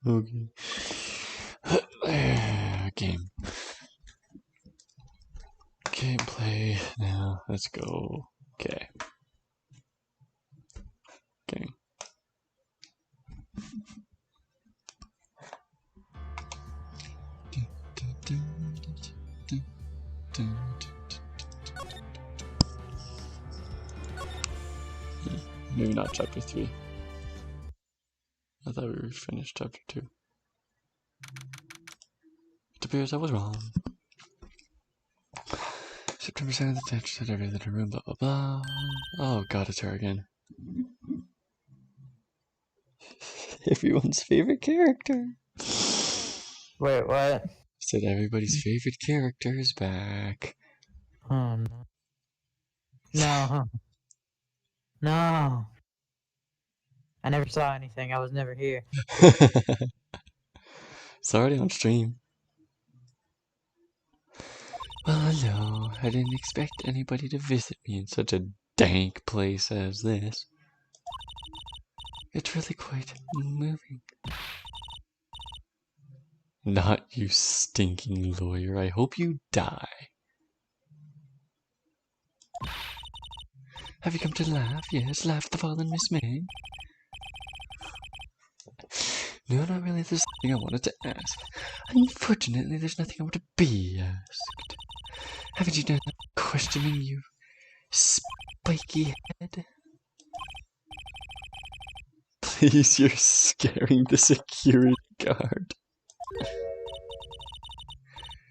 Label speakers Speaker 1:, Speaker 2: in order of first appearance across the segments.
Speaker 1: Okay. Game. Gameplay. Now, let's go. Okay. Game. Maybe not chapter 3. I thought we were finished chapter 2. It appears I was wrong. September 2nd, the text said every little room, blah blah blah. Oh god, it's her again. Everyone's favorite character.
Speaker 2: Wait, what?
Speaker 1: Said everybody's favorite character is back.
Speaker 2: Oh no. No. No. I never saw anything. I was never here.
Speaker 1: It's already on stream. Well, hello. I didn't expect anybody to visit me in such a dank place as this. It's really quite moving. Not you stinking lawyer. I hope you die. Have you come to laugh? Yes, laugh at the fallen Miss May. No, not really. There's something I wanted to ask. Unfortunately, there's nothing I want to be asked. Haven't you done questioning, you spiky head? Please, you're scaring the security guard.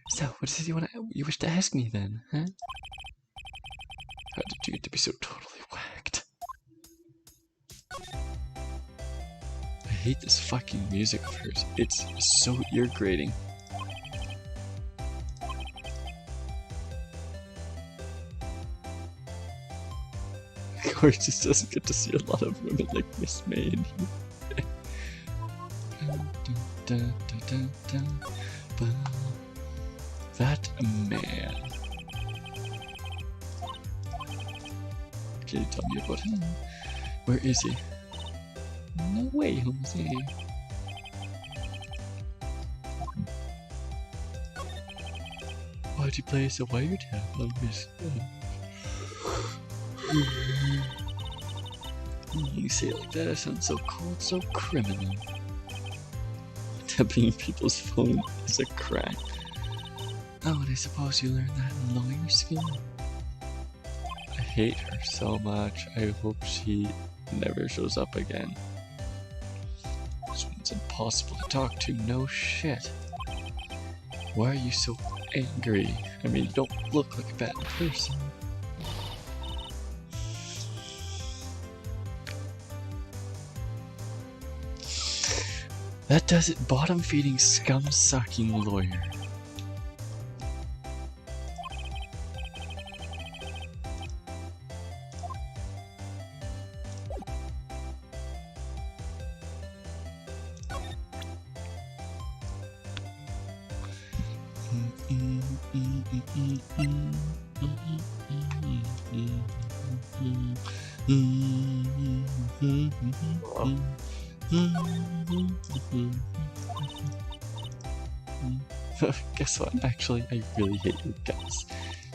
Speaker 1: So, what is it you wish to ask me then, huh? How did you get to be so totally whacked? I hate this fucking music of hers. It's so ear-grating. Corey just doesn't get to see a lot of women like Miss May in here. That man. Can you tell me about him? Where is he? No way, Jose. Why'd you play us a wiretap on Miss? You say it like that, it sounds so cold, so criminal. Tapping people's phone is a crime. Oh, and I suppose you learned that in lawyer school? I hate her so much. I hope she never shows up again. This one's impossible to talk to, no shit. Why are you so angry? I mean, you don't look like a bad person. That does it, bottom-feeding, scum-sucking lawyer. Guess what? Actually, I really hate your guts.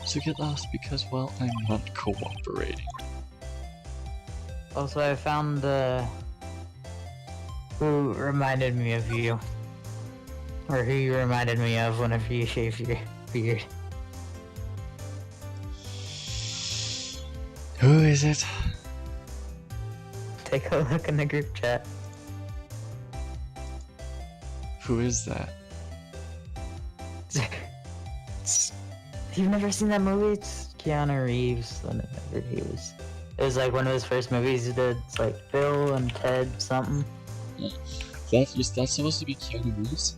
Speaker 1: So get lost because, well, I'm not cooperating.
Speaker 2: Also, I found who reminded me of you. Or who you reminded me of whenever you shaved your beard.
Speaker 1: Who is it?
Speaker 2: Take a look in the group chat.
Speaker 1: Who is that?
Speaker 2: You've never seen that movie? It's Keanu Reeves. Whenever it was like one of his first movies he did. It's like Bill and Ted something.
Speaker 1: That's supposed to be Keanu Reeves?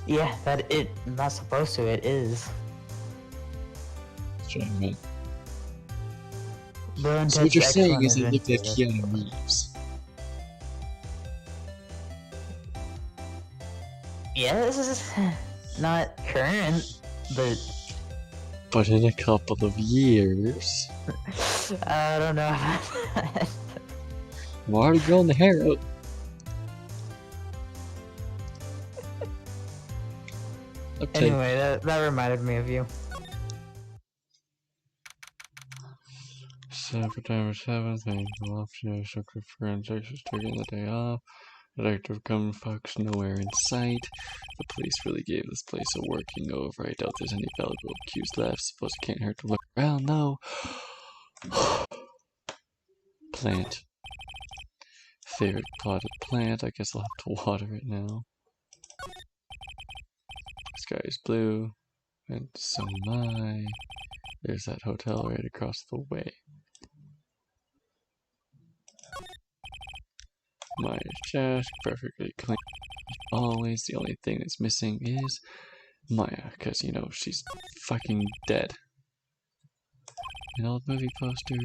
Speaker 2: Yeah, not supposed to, it is.
Speaker 1: That's what I meant.
Speaker 2: Bill and
Speaker 1: So what
Speaker 2: Ted's
Speaker 1: you're saying is
Speaker 2: Excellent
Speaker 1: it looked like
Speaker 2: Adventure.
Speaker 1: Keanu Reeves.
Speaker 2: Yeah, this is not current,
Speaker 1: But in a couple of years.
Speaker 2: I don't know about that.
Speaker 1: I'm already growing the hair out. Okay.
Speaker 2: Anyway, that reminded me of you.
Speaker 1: September 7th, and officer structure for injections taking the day off. Detective gunfucks nowhere in sight. The police really gave this place a working over. I doubt there's any valuable accused left. Suppose it can't hurt to look around, no. Plant. Favorite potted plant. I guess I'll have to water it now. Sky is blue. And so am I. There's that hotel right across the way. My chest, perfectly clean. Always, the only thing that's missing is Maya, because, you know, she's fucking dead. An old movie poster.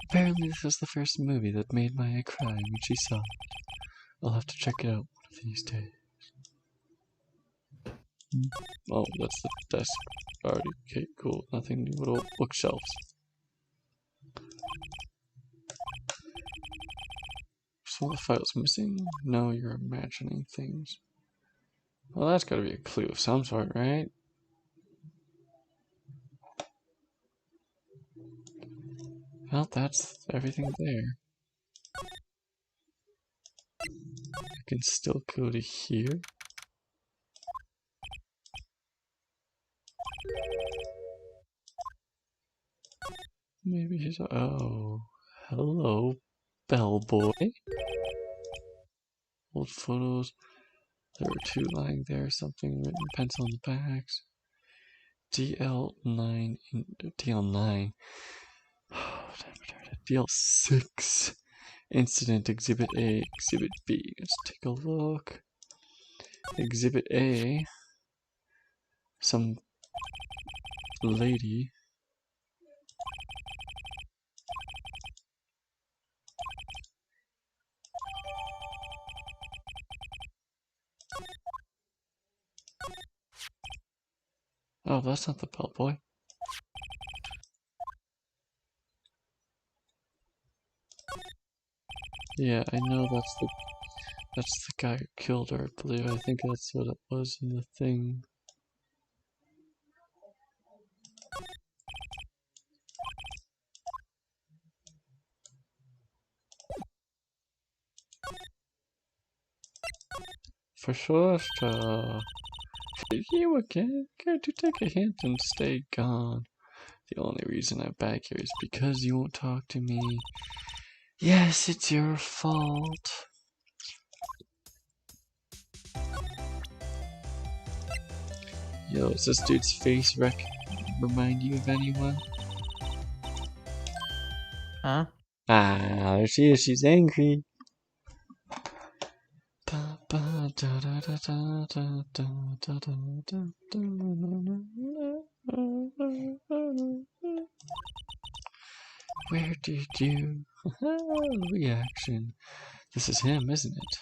Speaker 1: Apparently this was the first movie that made Maya cry when she saw it. I'll have to check it out one of these days. Oh, that's the desk. Already, okay, cool. Nothing new. Little bookshelves. Some of the files missing? No, you're imagining things. Well, that's gotta be a clue of some sort, right? Well, that's everything there. I can still go to here. Maybe he's... Oh, hello, bellboy. Old photos. There were two lying there, something written in pencil on the backs. DL9, DL9. DL6. Incident Exhibit A, Exhibit B. Let's take a look. Exhibit A. Some lady. Oh, that's not the bellboy. Yeah, I know that's the guy who killed her, I believe. I think that's what it was in the thing. For sure, you again? Can't you take a hint and stay gone? The only reason I'm back here is because you won't talk to me. Yes, it's your fault. Yo, does this dude's face remind you of anyone?
Speaker 2: Huh?
Speaker 1: Ah, there she is. She's angry. Where did you... reaction. This is him, isn't it?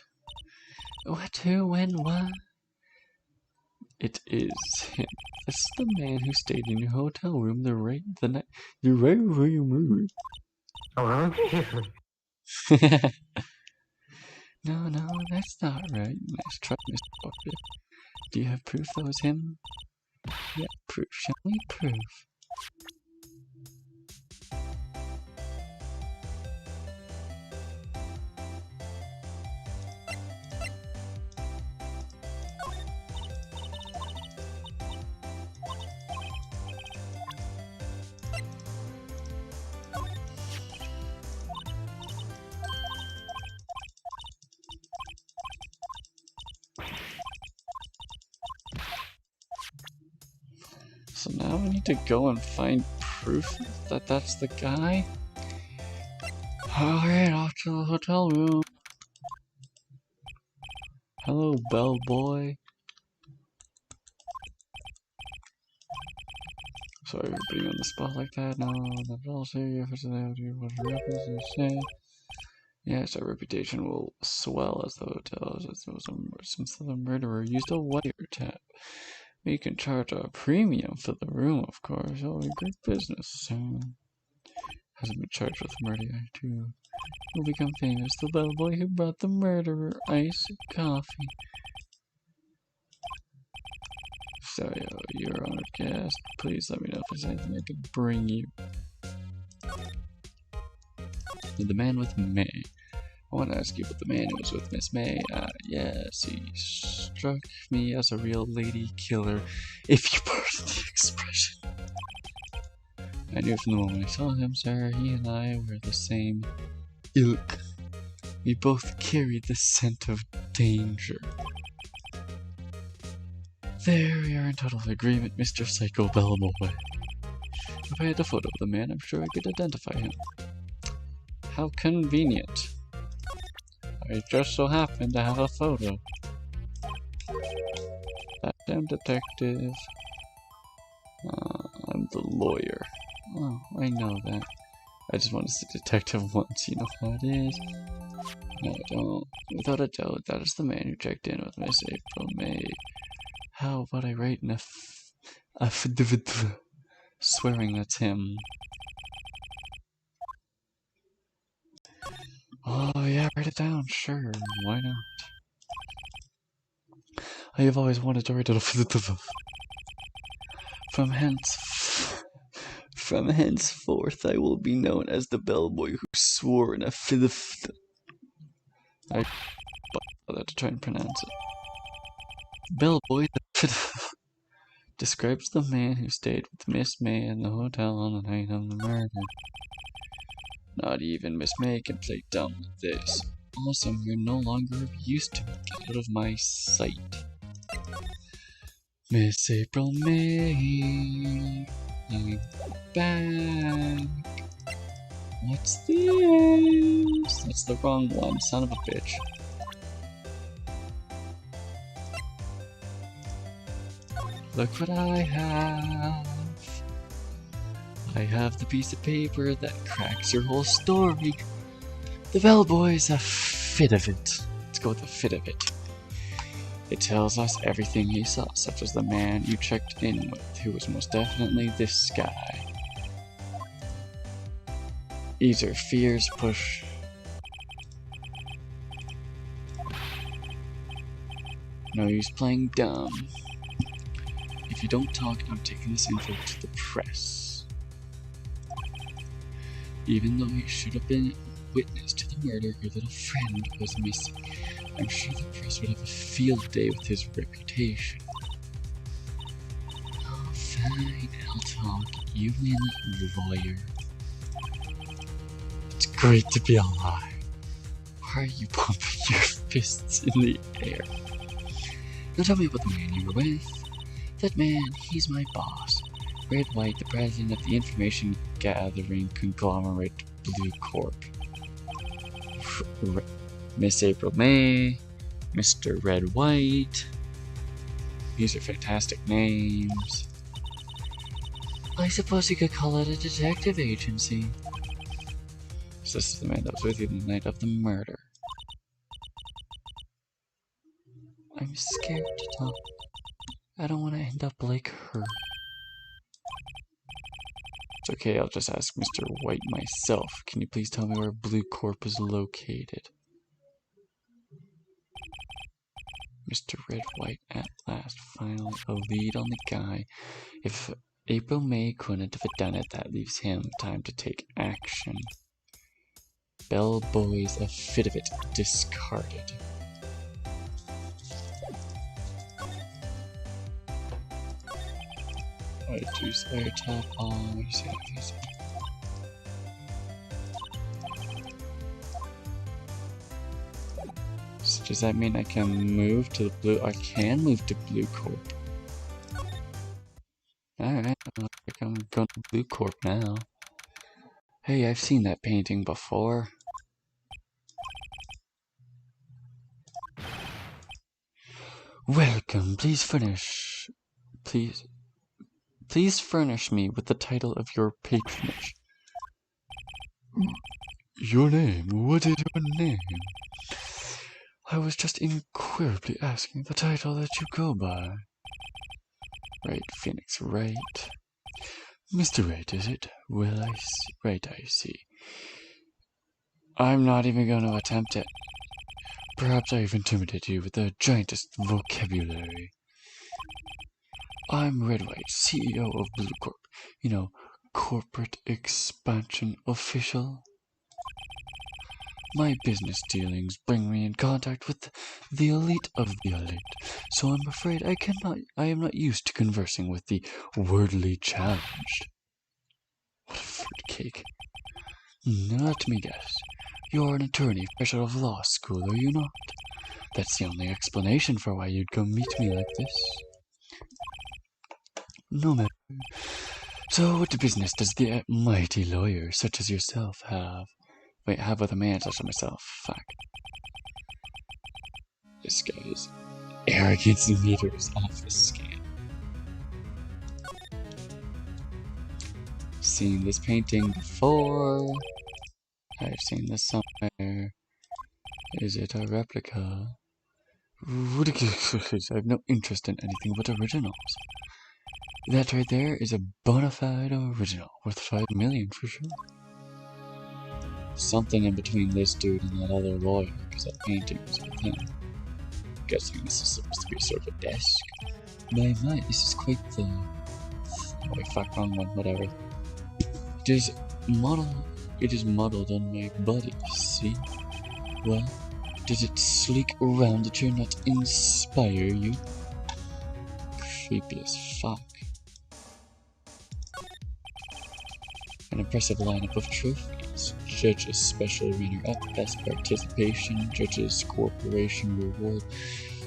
Speaker 1: What, who, when, what? It is him. This is the man who stayed in your hotel room the night you right before you moved. No, that's not right. Nice try, Mr. Walker. Do you have proof that was him? Yeah, proof. Show me proof. So now I need to go and find proof that that's the guy? Alright, off to the hotel room. Hello, bellboy. Sorry for putting you on the spot like that. No, not at all serious. Yes, our reputation will swell as the hotel since the murderer used a wiretap. We can charge a premium for the room, of course. Oh, great business soon. Hasn't been charged with murder yet, too. Will become famous. The bellboy who brought the murderer iced coffee. So, you're our guest. Please let me know if there's anything I can bring you. The man with May. I want to ask you about the man who was with Miss May. Yes, he struck me as a real lady killer, if you pardon the expression. I knew from the moment I saw him, sir, he and I were the same ilk. We both carried the scent of danger. There, we are in total agreement, Mr. Psycho Bellboy. If I had a photo of the man, I'm sure I could identify him. How convenient. I just so happen to have a photo. That damn detective. I'm the lawyer. Oh, I know that. I just want to see detective once, you know how it is. No, I don't. Without a doubt, that is the man who checked in with Miss April May. How about I write an affidavit swearing that's him? Oh yeah, write it down, sure, why not? I have always wanted to write an affidavit. From henceforth, I will be known as the bellboy who swore an affidavit. I bother to try and pronounce it. Bellboy describes the man who stayed with Miss May in the hotel on the night of the murder. Not even Miss May can play dumb with this. Also, you're no longer of use to me. Get out of my sight. Miss April May, I'm back. What's this? That's the wrong one, son of a bitch. Look what I have. I have the piece of paper that cracks your whole story. The bellboy's a fit of it. Let's go with a fit of it. It tells us everything he saw, such as the man you checked in with, who was most definitely this guy. Either fears push. No use playing dumb. If you don't talk, I'm taking this info to the press. Even though you should have been witness to the murder, your little friend was missing. I'm sure the press would have a field day with his reputation. Oh, fine, I'll talk. You win, lawyer. It's great to be alive. Why are you pumping your fists in the air? Now tell me about the man you were with. That man, he's my boss. Wright, the president of the information gathering conglomerate Blue Corp. Miss April May, Mr. Red White. These are fantastic names. I suppose you could call it a detective agency. So this is the man that was with you the night of the murder. I'm scared to talk. I don't want to end up like her. It's okay, I'll just ask Mr. White myself. Can you please tell me where Blue Corp is located? Mr. Red White at last, finally a lead on the guy. If April May couldn't have done it, that leaves him time to take action. Bellboy's a fit of it, discarded. I choose fire tap on. So does that mean I can move to the blue? I can move to Blue Corp. Alright, I think I'm going to Blue Corp now. Hey, I've seen that painting before. Welcome, please furnish me with the title of your patronage. Your name? What is your name? I was just inquirably asking the title that you go by. Right, Phoenix, right. Mr. Wright, is it? Well, I see. Right, I see. I'm not even going to attempt it. Perhaps I've intimidated you with the giantest vocabulary. I'm Wright, CEO of Blue Corp. You know, corporate expansion official. My business dealings bring me in contact with the elite of the elite, so I'm afraid I am not used to conversing with the worldly challenged. What a fruitcake. Now let me guess. You're an attorney fresh out of law school, are you not? That's the only explanation for why you'd come meet me like this. No matter. So what business does the mighty lawyer such as yourself have? Wait, have with a man such as myself? Fuck. This guy's arrogance meters off the scale. Seen this painting before. I've seen this somewhere. Is it a replica? I have no interest in anything but originals. That right there is a bona fide original, worth 5 million for sure. Something in between this dude and that other lawyer, because that painting was with him. I'm guessing this is supposed to be sort of a desk. My, this is quite the... Oh wait, fuck, wrong one, whatever. It is modeled on my body, see? Well, does it sleek around that you're not inspire you? Creepy as fuck. An impressive lineup of trophies. Judges special runner-up, best participation, judges corporation reward,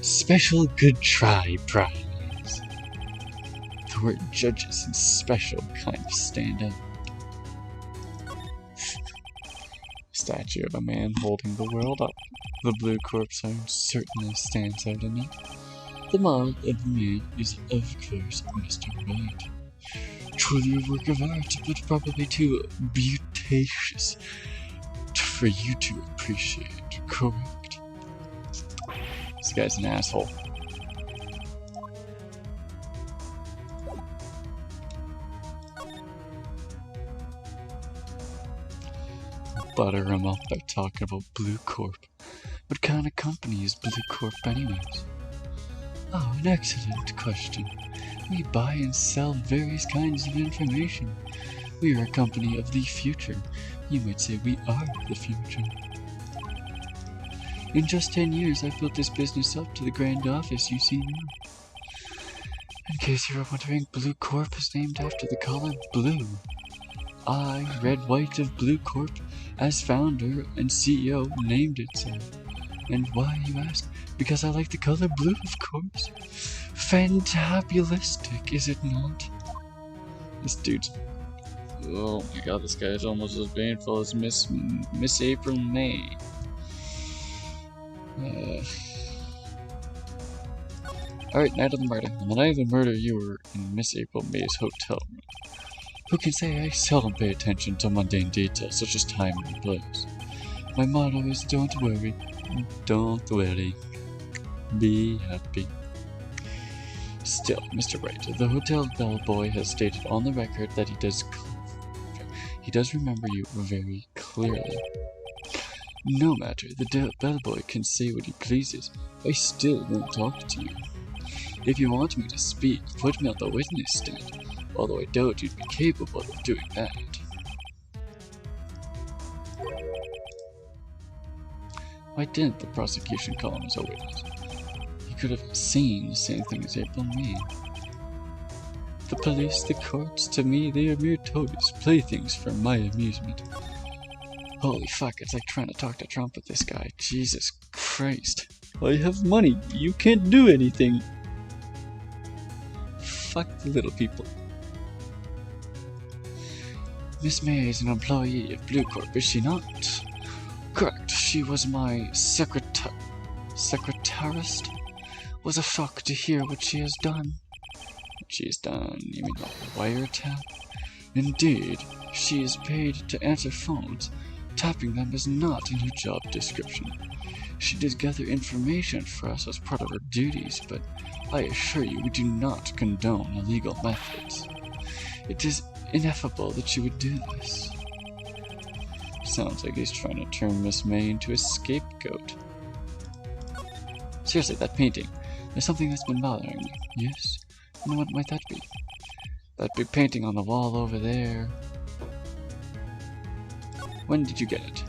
Speaker 1: special good try prize. The word judges and special kind of stand out. Statue of a man holding the world up. The Blue Corp sign certainly stands out in it. The model of the man is, of course, Mr. Wright. Truly a work of art, but probably too beauticious for you to appreciate, correct? This guy's an asshole. Butter him up by talking about Blue Corp. What kind of company is Blue Corp anyways? Oh, an excellent question. We buy and sell various kinds of information. We are a company of the future. You might say we are the future. In just 10 years, I've built this business up to the grand office you see now. In case you were wondering, Blue Corp is named after the color blue. I, Red White of Blue Corp, as founder and CEO, named it so. And why, you ask? Because I like the color blue, of course. Fantabulistic, is it not? This dude's... Oh my god, this guy is almost as painful as Miss April May. Alright, night of the murder. On the night of the murder, you were in Miss April May's hotel room. Who can say I seldom pay attention to mundane details such as time and place? My motto is don't worry, be happy. Still, Mr. Wright, the hotel bellboy has stated on the record that he does remember you very clearly. No matter, the bellboy can say what he pleases. I still won't talk to you. If you want me to speak, put me on the witness stand. Although I doubt you'd be capable of doing that. Why didn't the prosecution call him as a witness? He could have seen the same thing as April May. The police, the courts, to me, they are mere toys, playthings for my amusement. Holy fuck, it's like trying to talk to Trump with this guy. Jesus Christ. I have money. You can't do anything. Fuck the little people. Miss May is an employee of Blue Corp, is she not? Correct, she was my secretarist. Was a shock to hear what she has done. What she has done, you mean a wiretap? Indeed, she is paid to answer phones. Tapping them is not in her job description. She did gather information for us as part of her duties, but I assure you we do not condone illegal methods. It is ineffable that she would do this. Sounds like he's trying to turn Miss May into a scapegoat. Seriously, that painting. There's something that's been bothering me. Yes? What might that be? That big painting on the wall over there. When did you get it?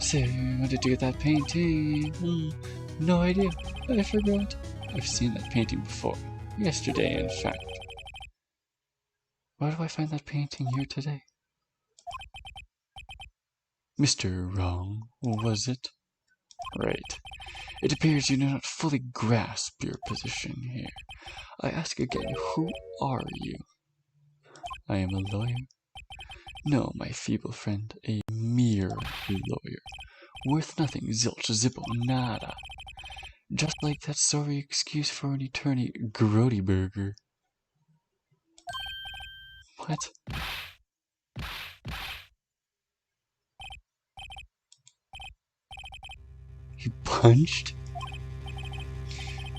Speaker 1: Say, when did you get that painting? No idea. I forgot. I've seen that painting before. Yesterday, in fact. Why do I find that painting here today? Mr. Wrong, was it? Right. It appears you do not fully grasp your position here. I ask again, who are you? I am a lawyer. No, my feeble friend, a mere lawyer. Worth nothing, zilch, zippo, nada. Just like that sorry excuse for an attorney, Grody Burger. What? You punched?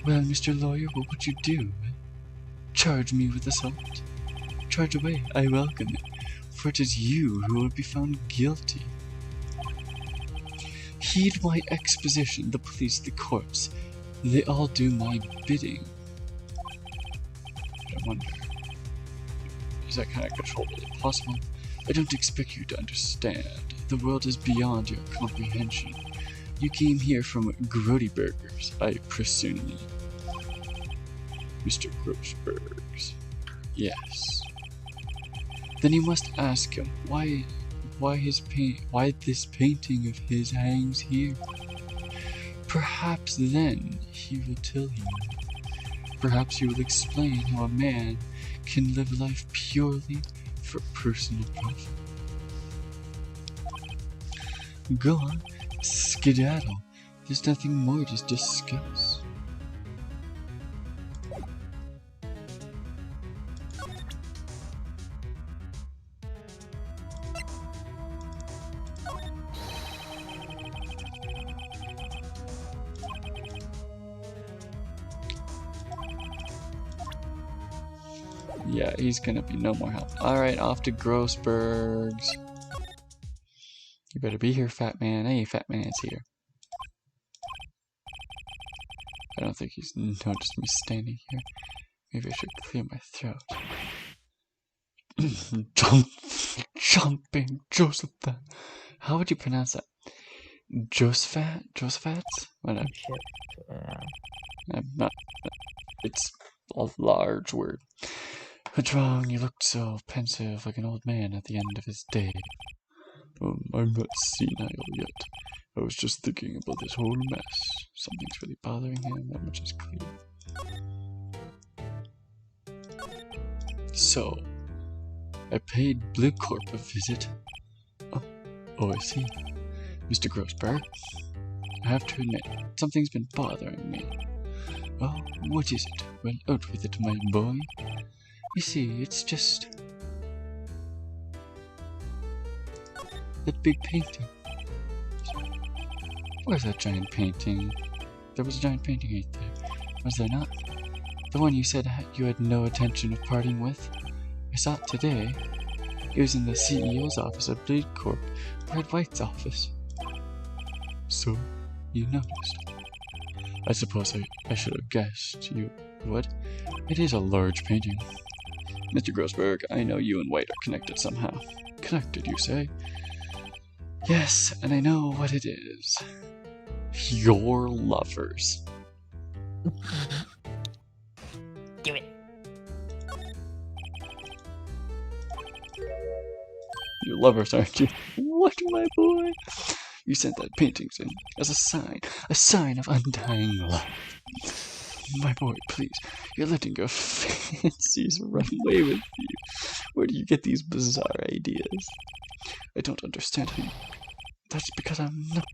Speaker 1: Well, Mr. Lawyer, what would you do? Charge me with assault? Charge away, I welcome it, for it is you who will be found guilty. Heed my exposition, the police, the courts, they all do my bidding. I wonder, is that kind of control really possible? I don't expect you to understand. The world is beyond your comprehension. You came here from Grody Burgers, I presume. Mr. Grossbergs. Yes. Then you must ask him why this painting of his hangs here. Perhaps then he will tell you. Perhaps he will explain how a man can live life purely for personal profit. Go on, skedaddle. There's nothing more to discuss. Yeah, he's gonna be no more help. Alright, off to Grossberg's. You better be here, fat man. Hey, fat man's here. I don't think he's noticed me standing here. Maybe I should clear my throat. Jumping Josephat. How would you pronounce that? Josephat? Josephats? Whatever. I'm not. It's a large word. What's wrong? You looked so pensive, like an old man at the end of his day. I'm not senile yet. I was just thinking about this whole mess. Something's really bothering him, that much is clear. So, I paid Blue Corp a visit. Oh, I see. Mr. Grossberg, I have to admit, something's been bothering me. Oh, what is it? Well, out with it, my boy. You see, it's just that big painting. Where's that giant painting? There was a giant painting right there. Was there not? The one you said you had no intention of parting with? I saw it today. It was in the CEO's office at Blade Corp, or at Wright's office. So, you noticed. I suppose I should have guessed you would. It is a large painting. Mr. Grossberg, I know you and White are connected somehow. Connected, you say? Yes, and I know what it is. Your lovers.
Speaker 2: Do it.
Speaker 1: Your lovers, aren't you? What, my boy? You sent that painting in as a sign of undying love. My boy, please, you're letting your fancies run away with you. Where do you get these bizarre ideas? I don't understand how you... That's because I'm not.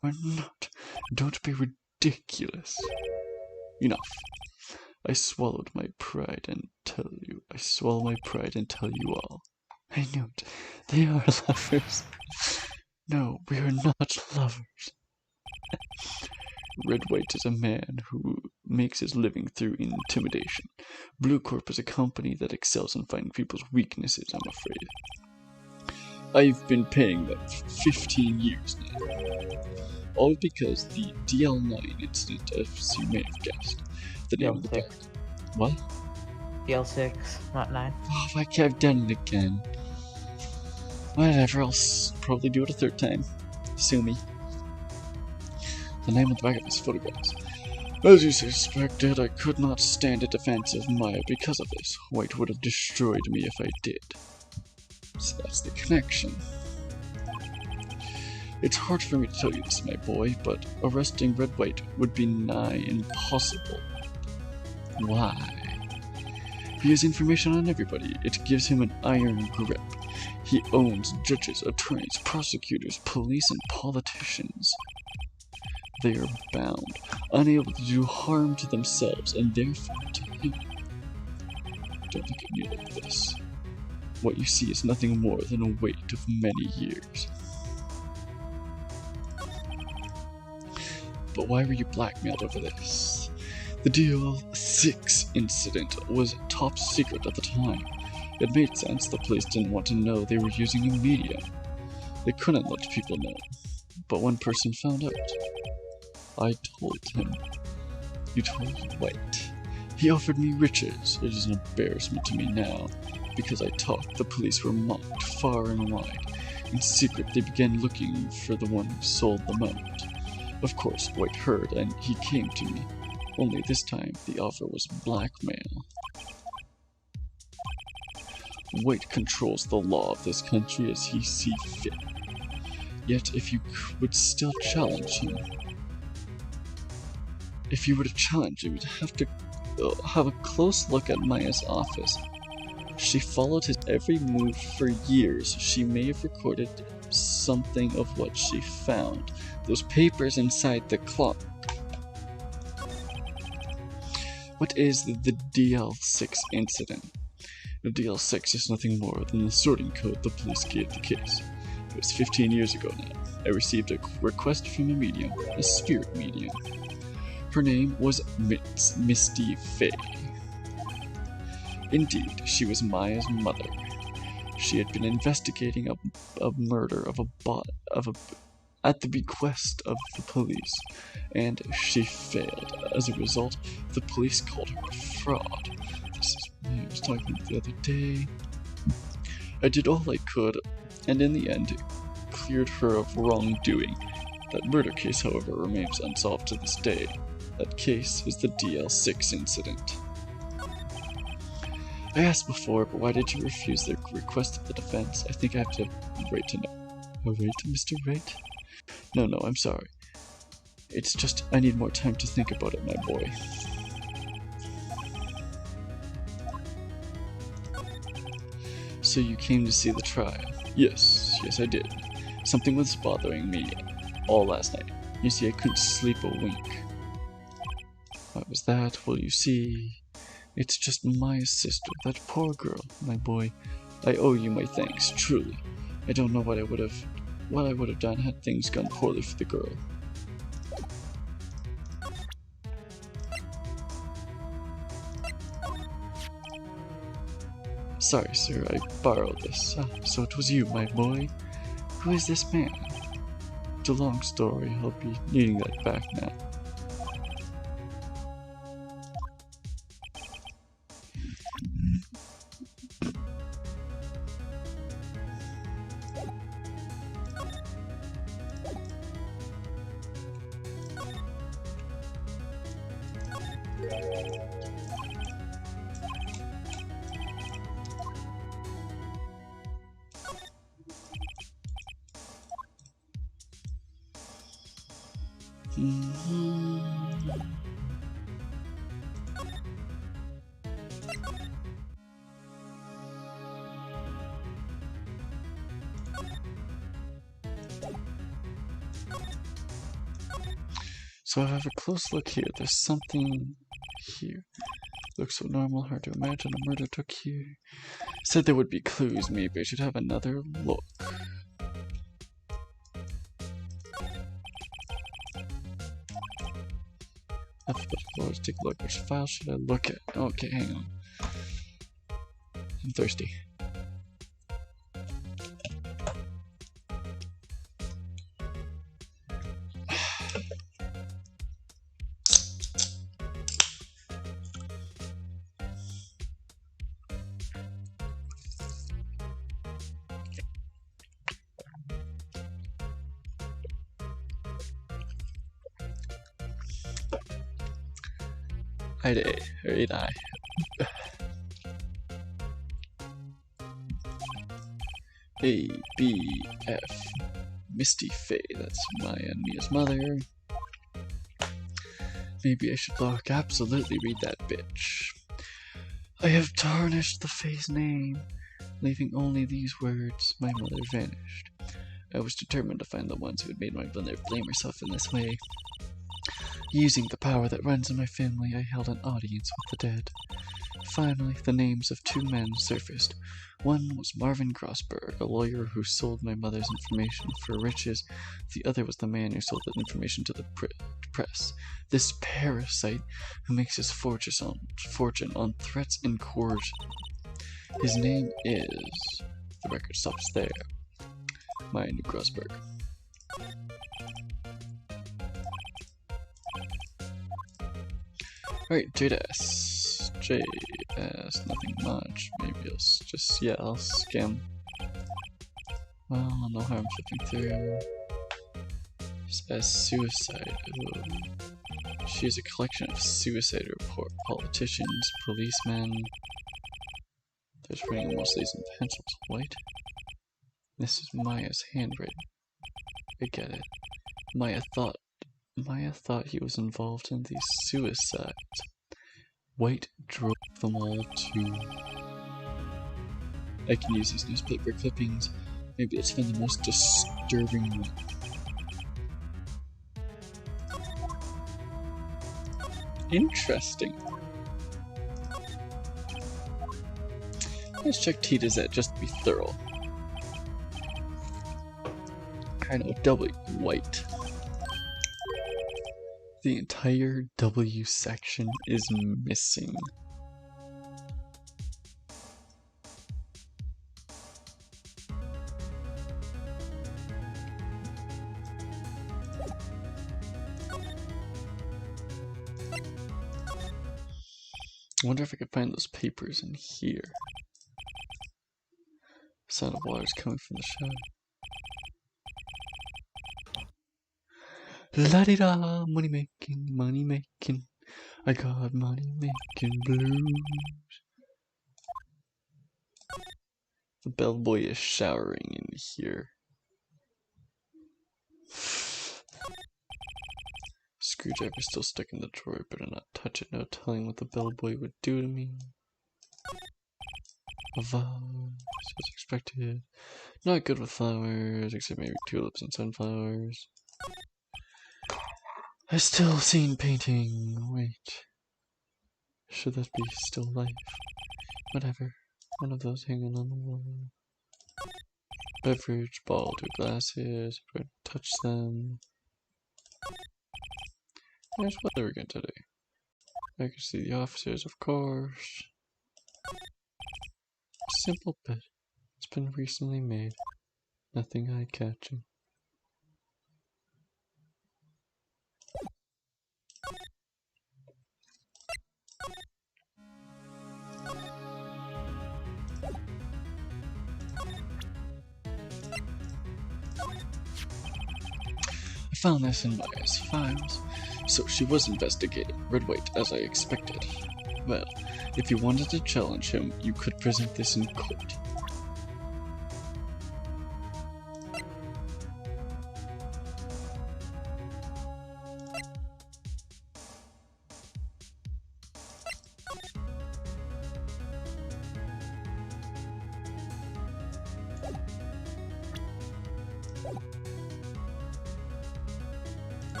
Speaker 1: We're not. Don't be ridiculous. Enough. I swallowed my pride and tell you. I swallow my pride and tell you all. I knew it. They are lovers. No, we are not lovers. Red White is a man who makes his living through intimidation. Blue Corp is a company that excels in finding people's weaknesses, I'm afraid. I've been paying them for 15 years now. All because the DL9 incident, as you may have guessed. The name of the guy. What?
Speaker 2: DL6, not 9.
Speaker 1: Oh, why can't I've done it again? Whatever, I'll probably do it a third time. Sue me. The name on the back of his photographs. As you suspected, I could not stand a defense of Maya because of this. White would have destroyed me if I did. So that's the connection. It's hard for me to tell you this, my boy, but arresting Red White would be nigh impossible. Why? He has information on everybody. It gives him an iron grip. He owns judges, attorneys, prosecutors, police, and politicians. They are bound, unable to do harm to themselves, and therefore to him. Don't look at me like this. What you see is nothing more than a weight of many years. But why were you blackmailed over this? The DL6 incident was top secret at the time. It made sense. The police didn't want to know they were using a medium. They couldn't let people know. But one person found out. I told him. You told White. He offered me riches. It is an embarrassment to me now. Because I talked, the police were mocked far and wide. In secret, they began looking for the one who sold them out. Of course, White heard, and he came to me. Only this time, the offer was blackmail. White controls the law of this country as he sees fit. Yet, if you would still challenge him, if you were to challenge him, you'd have to have a close look at Maya's office. She followed his every move for years. She may have recorded something of what she found. Those papers inside the clock. What is the DL6 incident? The DL6 is nothing more than the sorting code the police gave the case. It was 15 years ago now. I received a request from a medium, a spirit medium. Her name was Misty Faye. Indeed, she was Maya's mother. She had been investigating a murder at the bequest of the police, and she failed. As a result, the police called her a fraud. This is me I was talking about the other day. I did all I could, and in the end, cleared her of wrongdoing. That murder case, however, remains unsolved to this day. That case is the DL6 incident. I asked before, but why did you refuse the request of the defense? I think I have to wait to know. Wait, Mr. Wright? No, I'm sorry. It's just, I need more time to think about it, my boy. So you came to see the trial? Yes, I did. Something was bothering me all last night. You see, I couldn't sleep a wink. What was that? Well, you see, it's just Maya's sister, that poor girl, my boy. I owe you my thanks, truly. I don't know what I would have done had things gone poorly for the girl. Sorry, sir, I borrowed this. So it was you, my boy. Who is this man? It's a long story. I'll be needing that back now. So if I have a close look here, there's something here. Looks so normal, hard to imagine a murder took here. Said there would be clues, maybe I should have another look. Alphabetical orders, take a look. Which file should I look at? Okay, hang on. I'm thirsty. Right eye. A, B, F. Misty Faye, that's Maya and Mia's mother. Maybe I should absolutely read that bitch. I have tarnished the Faye's name, leaving only these words, my mother vanished. I was determined to find the ones who had made my mother blame herself in this way. Using the power that runs in my family, I held an audience with the dead. Finally, the names of two men surfaced. One was Marvin Grossberg, a lawyer who sold my mother's information for riches. The other was the man who sold that information to the press. This parasite who makes his fortune on threats and coercion. His name is... The record stops there. Maya knew Grossberg. Alright, JS. JS, nothing much. Maybe I'll skim. Well, no harm flipping through. Says suicide. Ooh. She is a collection of suicide report. Politicians, policemen. There's writing most of these in pencils. White? This is Maya's handwriting. I get it. Maya thought he was involved in these suicides. White drove them all to... I can use these newspaper clippings. Maybe let's find the most disturbing one. Interesting. Let's check Tita's at just to be thorough. I know, W, white. The entire W section is missing. I wonder if I could find those papers in here. Sound of water is coming from the shower. La-di-da, money making, money making. I got money making blues. The bellboy is showering in here. Screwdriver still stuck in the drawer, better not touch it, no telling what the bellboy would do to me. A vase, as expected. Not good with flowers, except maybe tulips and sunflowers. I still seen painting. Wait. Should that be still life? Whatever. One of those hanging on the wall. Beverage, ball, 2 glasses. If I touch them. Nice weather again today. I can see the officers, of course. Simple bed. It's been recently made. Nothing eye-catching. I found this in Maya's files. So she was investigating Wright as I expected. Well, if you wanted to challenge him, you could present this in court.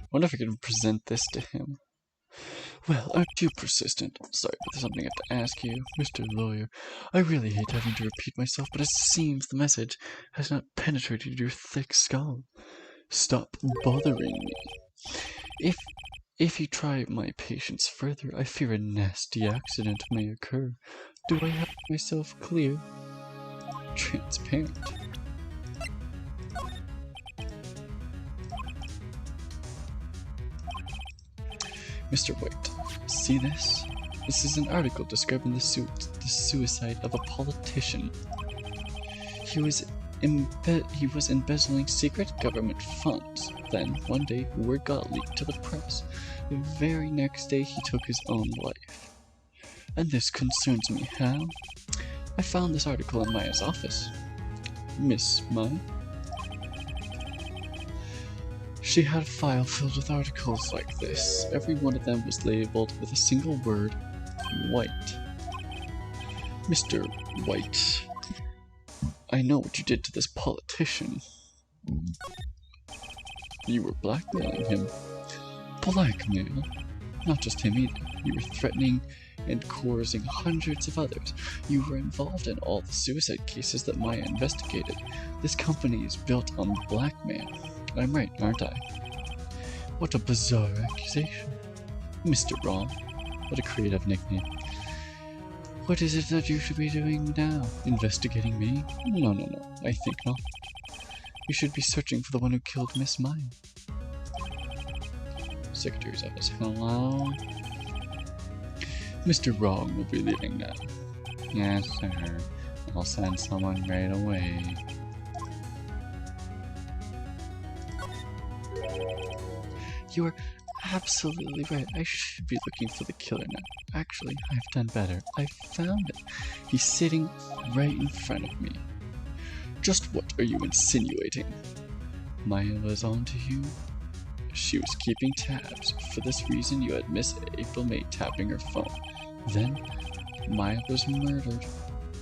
Speaker 1: I wonder if I can present this to him. Well, aren't you persistent? Sorry, but there's something I have to ask you, Mr. Lawyer. I really hate having to repeat myself, but it seems the message has not penetrated your thick skull. Stop bothering me. If you try my patience further, I fear a nasty accident may occur. Do I have myself clear? Transparent. Mr. White, see this? This is an article describing the suicide of a politician. He was he was embezzling secret government funds. Then, one day, word got leaked to the press. The very next day, he took his own life. And this concerns me. How? I found this article in Maya's office. Miss Maya? She had a file filled with articles like this. Every one of them was labeled with a single word, White. Mr. White, I know what you did to this politician. You were blackmailing him. Blackmail? Not just him either. You were threatening and coercing hundreds of others. You were involved in all the suicide cases that Maya investigated. This company is built on blackmail. I'm right, aren't I? What a bizarre accusation. Mr. Wrong. What a creative nickname. What is it that you should be doing now? Investigating me? No, I think not. You should be searching for the one who killed Miss Maya. Secretary's office. Hello? Mr. Wrong will be leaving now. Yes, sir. I'll send someone right away. You are absolutely right. I should be looking for the killer now. Actually, I've done better. I found it. He's sitting right in front of me. Just what are you insinuating? Maya was on to you. She was keeping tabs. For this reason, you had Miss April May tapping her phone. Then, Maya was murdered,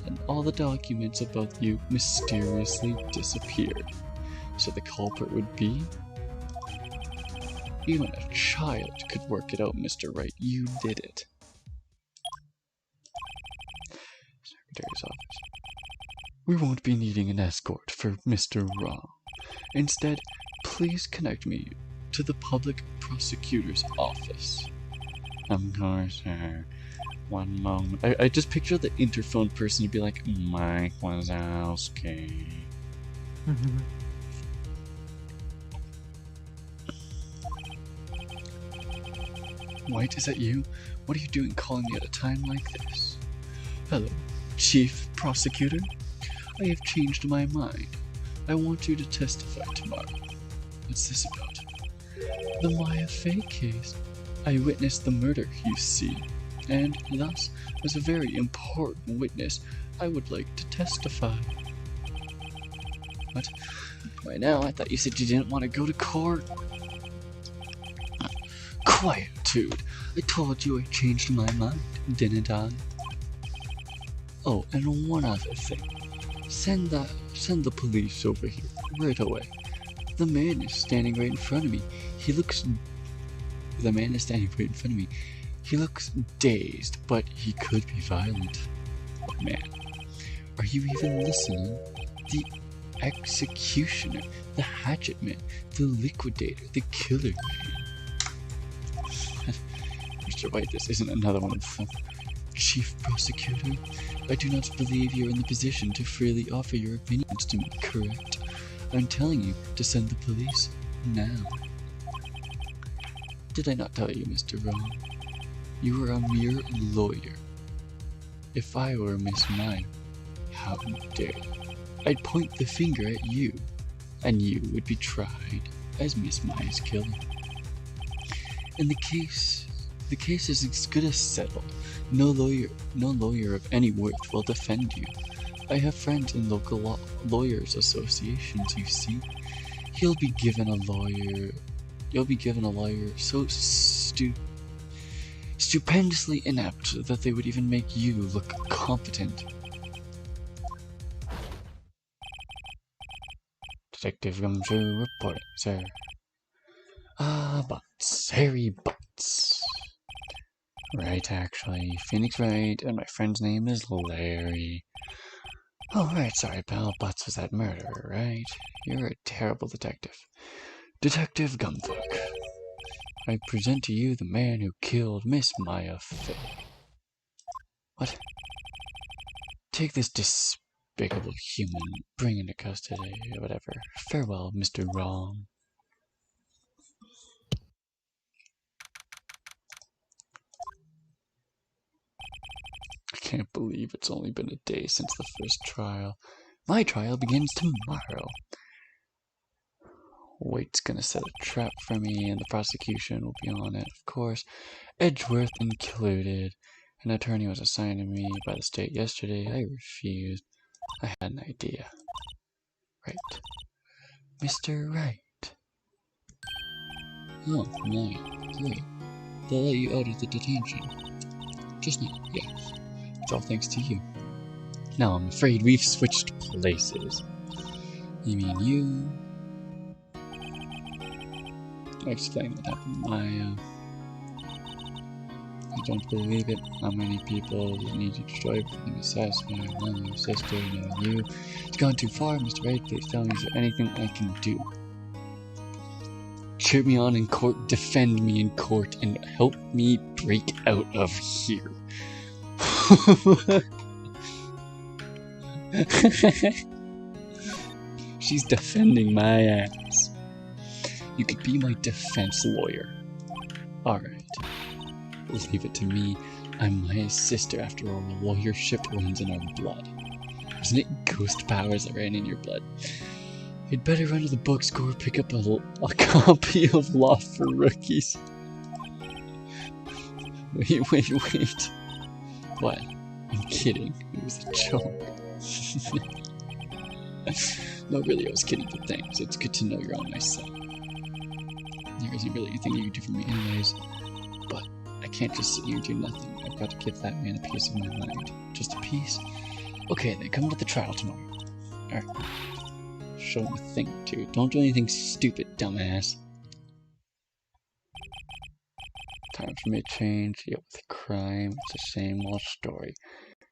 Speaker 1: and all the documents about you mysteriously disappeared. So the culprit would be? Even a child could work it out, Mr. Wright. You did it. Secretary's office. We won't be needing an escort for Mr. Wrong. Instead, please connect me to the public prosecutor's office. Of course, sir. One moment. I just picture the interphone person to be like, Mike Wazowski. White, is that you? What are you doing calling me at a time like this? Hello, Chief Prosecutor. I have changed my mind. I want you to testify tomorrow. What's this about? The Maya Fey case. I witnessed the murder, you see, and thus, as a very important witness, I would like to testify. What? Why now? I thought you said you didn't want to go to court. Quietude. I told you I changed my mind, didn't I? Oh, and one other thing. Send the police over here, right away. The man is standing right in front of me. The man is standing right in front of me. He looks dazed, but he could be violent. Man, are you even listening? The executioner, the hatchet man, the liquidator, the killer man. Mr. White, this isn't another one of them. Chief Prosecutor, I do not believe you're in the position to freely offer your opinions to me, correct? I'm telling you to send the police now. Did I not tell you, Mr. Wrong? You are a mere lawyer. If I were Miss Maya, how dare you? I'd point the finger at you, and you would be tried as Miss Maya's killer. And the case is as good as settled. No lawyer of any worth will defend you. I have friends in local lawyers associations, you see. You'll be given a lawyer so stupendously inept that they would even make you look competent. Detective Gumshoe reporting, sir. Butts. Harry Butts. Right, actually. Phoenix Wright, and my friend's name is Larry. Oh, right, sorry, pal. Butts was that murderer, right? You're a terrible detective. Detective Gumfuck. I present to you the man who killed Miss Maya Fey. What? Take this despicable human, bring him to custody, or whatever. Farewell, Mr. Wrong. I can't believe it's only been a day since the first trial. My trial begins tomorrow. White's gonna set a trap for me, and the prosecution will be on it, of course. Edgeworth included. An attorney was assigned to me by the state yesterday. I refused. I had an idea. Right. Mr. Wright. Oh, my. Great. They'll let you out of the detention. Just now, yes. It's all thanks to you. Now I'm afraid we've switched places. You mean you? I explained what happened. I don't believe it. How many people need to destroy for them to satisfy my sister, now you? It's gone too far, Mr. Wright. Please tell me, is there anything I can do? Cheer me on in court, defend me in court, and help me break out of here. She's defending my ass. You could be my defense lawyer. Alright. Leave it to me. I'm my sister after all. Lawyership runs in our blood. Isn't it ghost powers that ran in your blood? You'd better run to the bookstore, pick up a copy of Law for Rookies. Wait. What? I'm kidding. It was a joke. No, really, I was kidding, but thanks. It's good to know you're on my side. There isn't really anything you can do for me anyways, but I can't just sit here and do nothing. I've got to give that man a piece of my mind. Just a piece? Okay, then come to the trial tomorrow. Alright. Show him a thing or two. Don't do anything stupid, dumbass. Time for me to change. Yep, with crime. It's the same old story.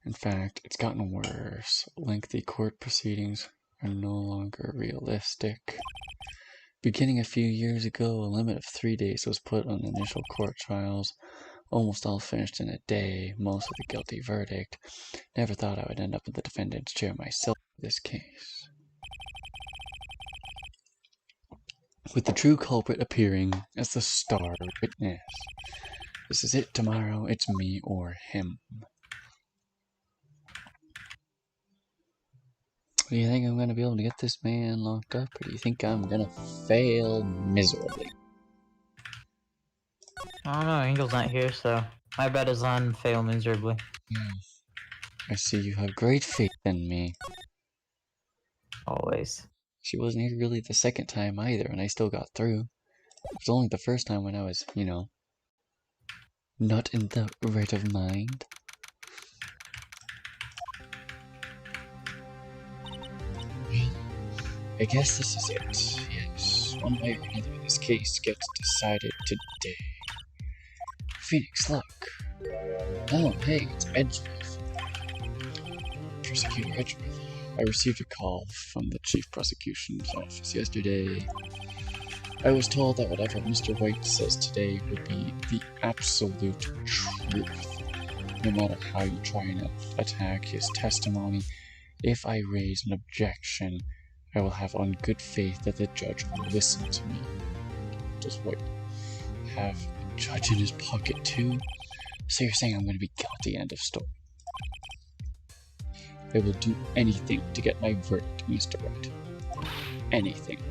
Speaker 1: In fact, it's gotten worse. Lengthy court proceedings are no longer realistic. Beginning a few years ago, a limit of 3 days was put on initial court trials. Almost all finished in a day, most with a guilty verdict. Never thought I would end up in the defendant's chair myself in this case. With the true culprit appearing as the star witness. This is it tomorrow, it's me or him. Do you think I'm going to be able to get this man locked up, or do you think I'm going to fail miserably?
Speaker 2: I don't know, Angel's not here, so my bet is on fail miserably.
Speaker 1: I see you have great faith in me.
Speaker 2: Always.
Speaker 1: She wasn't here really the second time either, and I still got through. It was only the first time when I was, you know, not in the right of mind. I guess this is it. Yes, one way or another, this case gets decided today. Phoenix, look. Oh, hey, it's Edgeworth. Prosecutor Edgeworth. I received a call from the Chief Prosecution's office yesterday. I was told that whatever Mr. Wright says today would be the absolute truth. No matter how you try and attack his testimony, if I raise an objection, I will have on good faith that the judge will listen to me. Does White have a judge in his pocket too? So you're saying I'm going to be guilty, end of story. I will do anything to get my verdict, Mr. Wright. Anything.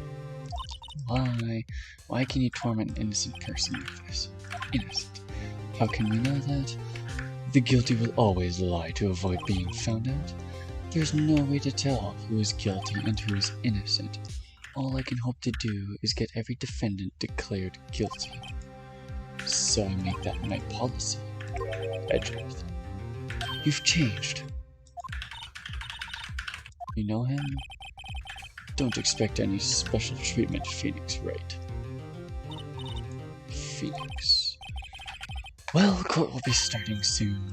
Speaker 1: Why? Why can you torment an innocent person like this? Innocent. How can we know that? The guilty will always lie to avoid being found out. There's no way to tell who is guilty and who is innocent. All I can hope to do is get every defendant declared guilty. So I make that my policy. Edgeworth. You've changed. You know him? Don't expect any special treatment, Phoenix, Wright? Phoenix. Well, court will be starting soon.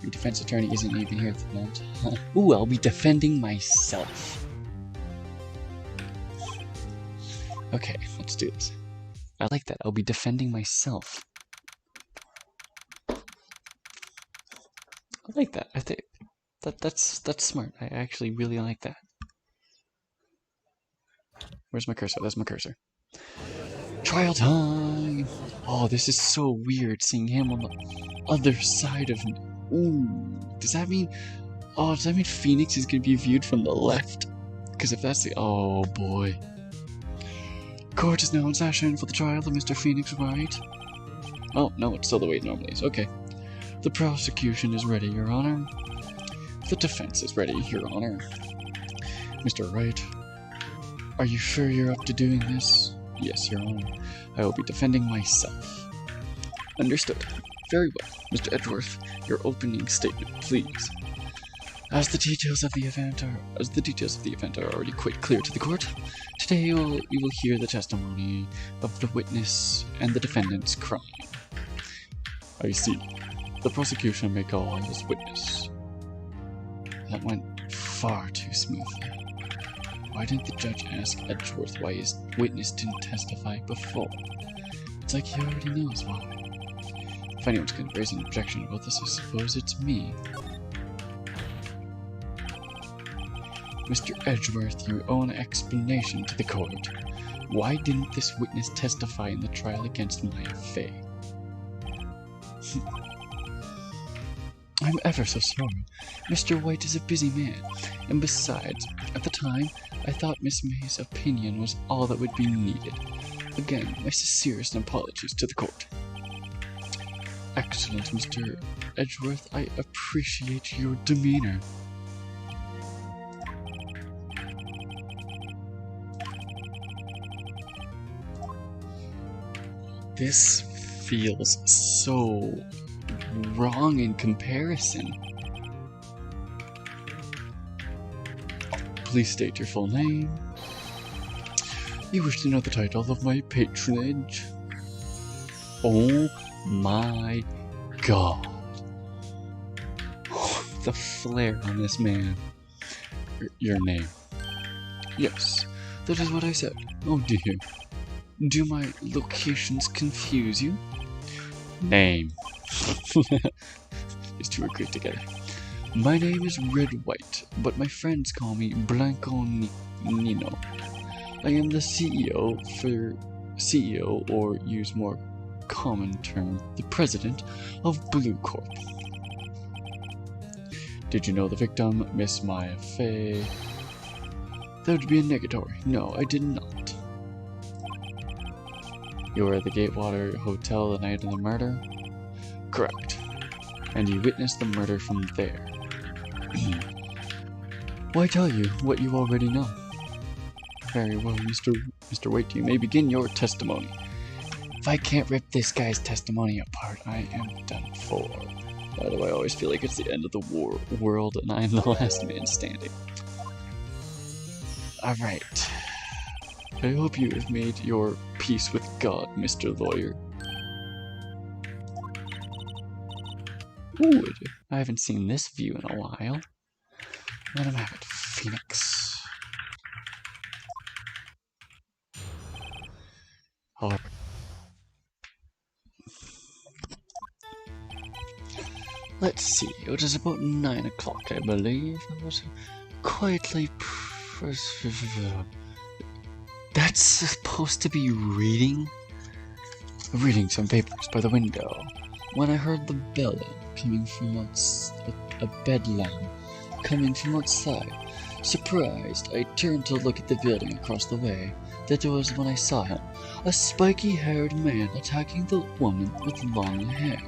Speaker 1: Your defense attorney isn't even here tonight. Ooh, I'll be defending myself. Okay, let's do this. I like that. I'll be defending myself. I like that. I think that's smart. I actually really like that. Where's my cursor? There's my cursor. Trial time! Oh, this is so weird seeing him on the other side of me. Ooh, does that mean Oh, does that mean Phoenix is going to be viewed from the left? Because if that's the... Oh, boy. Court is now in session for the trial of Mr. Phoenix Wright. Oh, no, it's still the way it normally is. Okay. The prosecution is ready, Your Honor. The defense is ready, Your Honor. Mr. Wright, are you sure you're up to doing this? Yes, Your Honor. I will be defending myself. Understood. Very well. Mr. Edgeworth, your opening statement, please. As the details of the event are already quite clear to the court, today you will hear the testimony of the witness and the defendant's crime. I see. The prosecution may call on this witness. That went far too smoothly. Why didn't the judge ask Edgeworth why his witness didn't testify before? It's like he already knows why. If anyone's going to raise an objection about this, I suppose it's me. Mr. Edgeworth, you owe an explanation to the court. Why didn't this witness testify in the trial against Maya Fey? I'm ever so sorry. Mr. White is a busy man, and besides, at the time, I thought Miss May's opinion was all that would be needed. Again, my sincerest apologies to the court. Excellent, Mr. Edgeworth. I appreciate your demeanor. This feels so wrong in comparison. Please state your full name. You wish to know the title of my patronage? Oh my god. The flair on this man. Your name. Yes, that is what I said. Oh dear. Do my locations confuse you? Name. These two are great together. My name is Red White, but my friends call me Blanco Nino. I am the CEO, or use more common term, the president of Blue Corp. Did you know the victim, Miss Maya Fey? That would be a negatory. No, I did not. You were at the Gatewater Hotel the night of the murder? Correct. And you witnessed the murder from there. Why tell you what you already know? Very well, Mr. Waite, you may begin your testimony. If I can't rip this guy's testimony apart, I am done for. Why do I always feel like it's the end of the world and I am the last man standing? Alright. I hope you have made your peace with God, Mr. Lawyer. Ooh, I haven't seen this view in a while. Let him have it, Phoenix. Alright. Let's see, it was about 9 o'clock, I believe. I was quietly... That's supposed to be reading some papers by the window when I heard the bellend coming from outside, a bedlam coming from outside. Surprised, I turned to look at the building across the way. That was when I saw him, a spiky-haired man attacking the woman with long hair.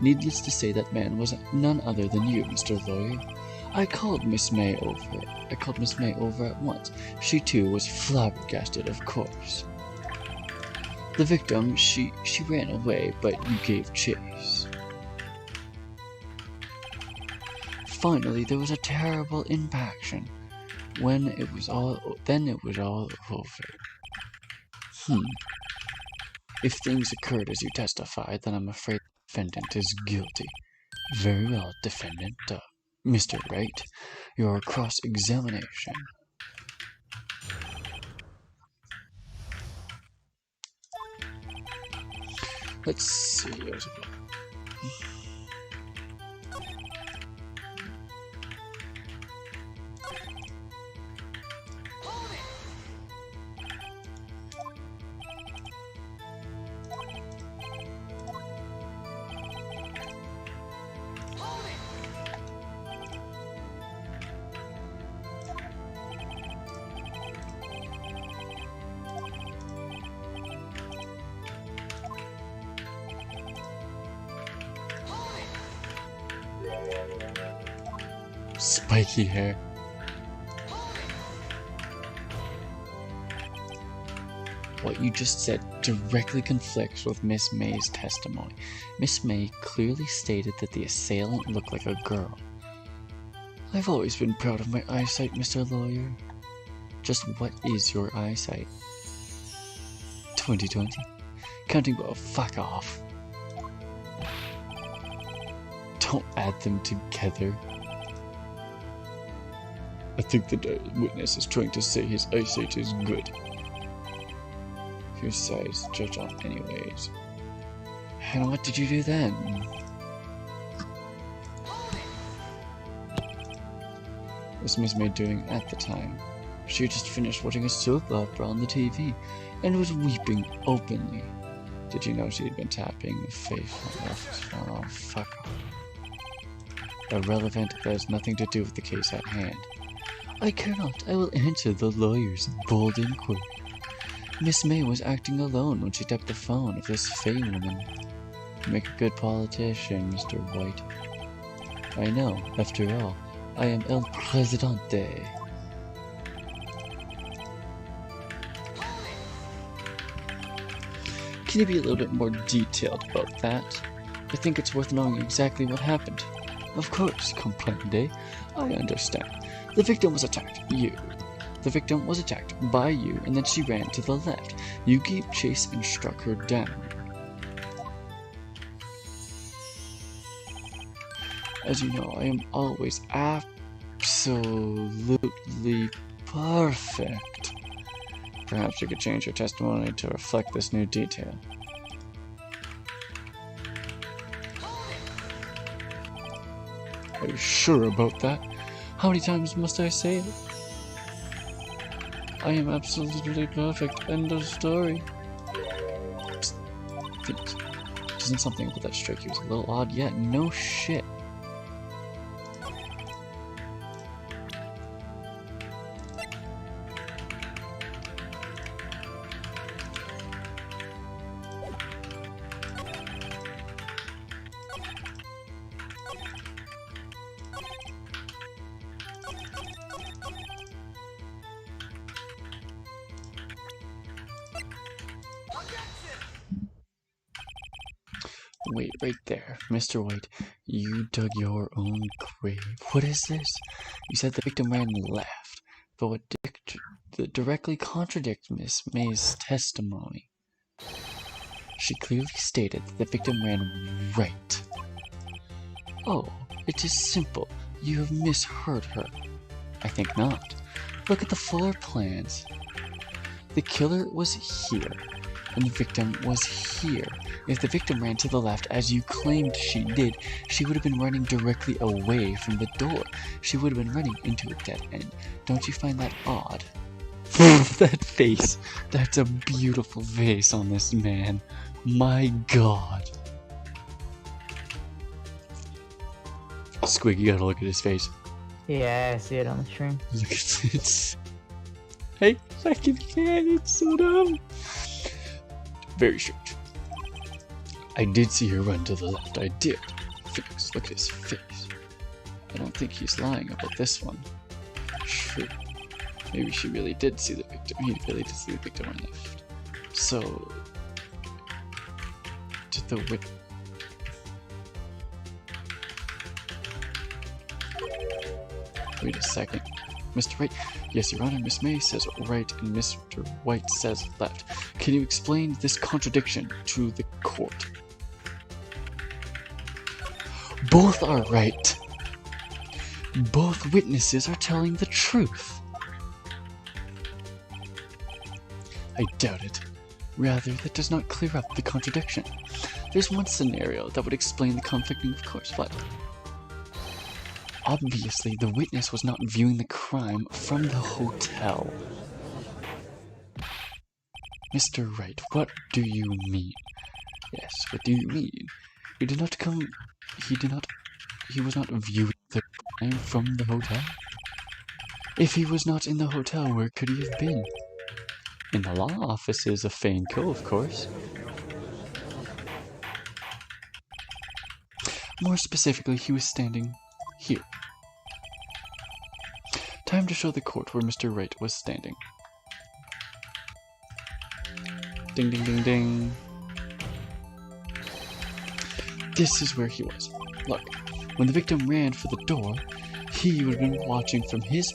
Speaker 1: Needless to say, that man was none other than you, Mr. Lawyer. I called Miss May over at once. She too was flabbergasted, of course. The victim, she ran away, but you gave chase. Finally, there was a terrible impaction. Then it was all over. If things occurred as you testified, then I'm afraid the defendant is guilty. Very well, defendant. Mr. Wright, your cross-examination. Let's see. spiky hair. What you just said directly conflicts with Miss May's testimony. Miss May clearly stated that the assailant looked like a girl. I've always been proud of my eyesight, Mr. Lawyer. Just what is your eyesight? 20/20? Counting well, fuck off. Don't add them together. I think the witness is trying to say his eyesight is good. Whose size judge on anyways. And what did you do then? What was Miss May doing at the time? She had just finished watching a soap opera on the TV and was weeping openly. Did you know she had been tapping the face on the office phone? Oh, fuck off. Irrelevant, that has nothing to do with the case at hand. I care not. I will answer the lawyer's bold inquiry. Miss May was acting alone when she tapped the phone of this Fey woman. You make a good politician, Mr. White. I know, after all, I am El Presidente. Can you be a little bit more detailed about that? I think it's worth knowing exactly what happened. Of course, comprende. I understand. The victim was attacked. The victim was attacked by you, and then she ran to the left. You gave chase and struck her down. As you know, I am always absolutely perfect. Perhaps you could change your testimony to reflect this new detail. Are you sure about that? How many times must I say it? I am absolutely perfect. End of story. Phoenix, doesn't something about that strike you was a little odd yet? No shit. Wait, right there. Mr. White, you dug your own grave. What is this? You said the victim ran left, but what directly contradicts Miss May's testimony. She clearly stated that the victim ran right. Oh, it is simple. You have misheard her. I think not. Look at the floor plans. The killer was here, and the victim was here. If the victim ran to the left, as you claimed she did, she would have been running directly away from the door. She would have been running into a dead end. Don't you find that odd? That face. That's a beautiful face on this man. My God. Squig, you gotta look at his face.
Speaker 2: Yeah, I see it on the stream.
Speaker 1: Look at it. Hey, fucking can. It's so dumb. Very strange. I did see her run to the left. I did. Phoenix, look at his face. I don't think he's lying about this one. True. Maybe she really did see the victim. He really did see the victim on the left. So, did the witness... Wait a second. Mr. Wright? Yes, Your Honor, Miss May says right and Mr. White says left. Can you explain this contradiction to the court? Both are right. Both witnesses are telling the truth. I doubt it. Rather, that does not clear up the contradiction. There's one scenario that would explain the conflicting, of course, but... obviously, the witness was not viewing the crime from the hotel. Mr. Wright, what do you mean? Yes, what do you mean? He was not viewing the crime from the hotel? If he was not in the hotel, where could he have been? In the law offices of Faneco, of course. More specifically, he was standing here. Time to show the court where Mr. Wright was standing. Ding ding ding ding. This is where he was. Look, when the victim ran for the door, he would have been watching from his...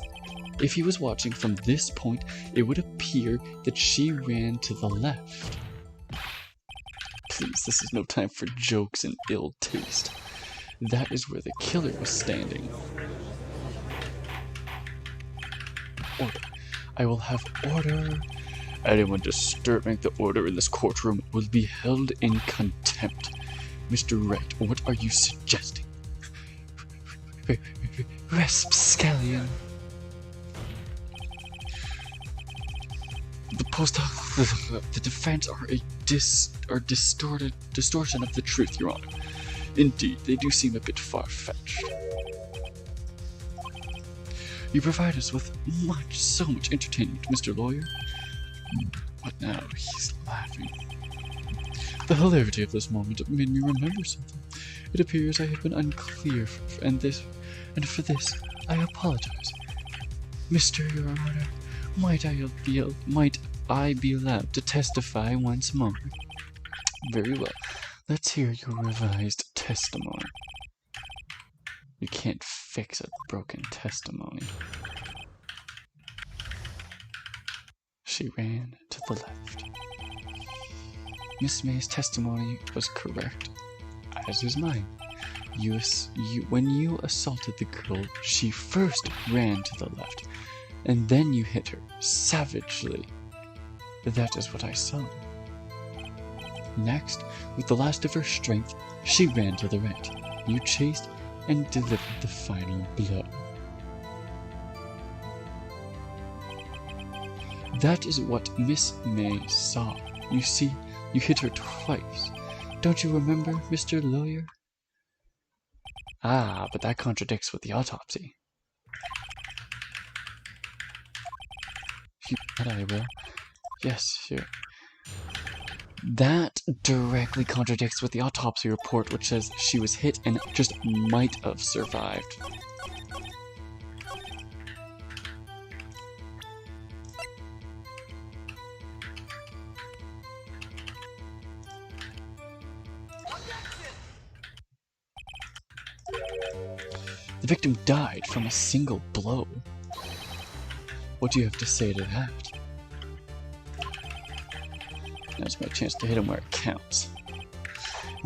Speaker 1: If he was watching from this point, it would appear that she ran to the left. Please, this is no time for jokes and ill taste. That is where the killer was standing. Order. I will have order. Anyone disturbing the order in this courtroom will be held in contempt. Mr. Wright, what are you suggesting? Rapscallion. The defense are a distortion of the truth, Your Honor. Indeed, they do seem a bit far-fetched. You provide us with so much entertainment, Mr. Lawyer. But now he's laughing. The hilarity of this moment made me remember something. It appears I have been unclear, and for this I apologize. Mr. Your Honor, might I be allowed to testify once more? Very well. Let's hear your revised testimony. You can't fix a broken testimony. She ran to the left. Miss May's testimony was correct, as is mine. When you assaulted the girl, she first ran to the left, and then you hit her savagely. That is what I saw. Next, with the last of her strength, she ran to the right. You chased and delivered the final blow. That is what Miss May saw. You see, you hit her twice. Don't you remember, Mr. Lawyer? Ah, but that contradicts with the autopsy. You bet I will. Yes, sure. That directly contradicts with the autopsy report, which says she was hit and just might have survived. The victim died from a single blow. What do you have to say to that? Now's my chance to hit him where it counts.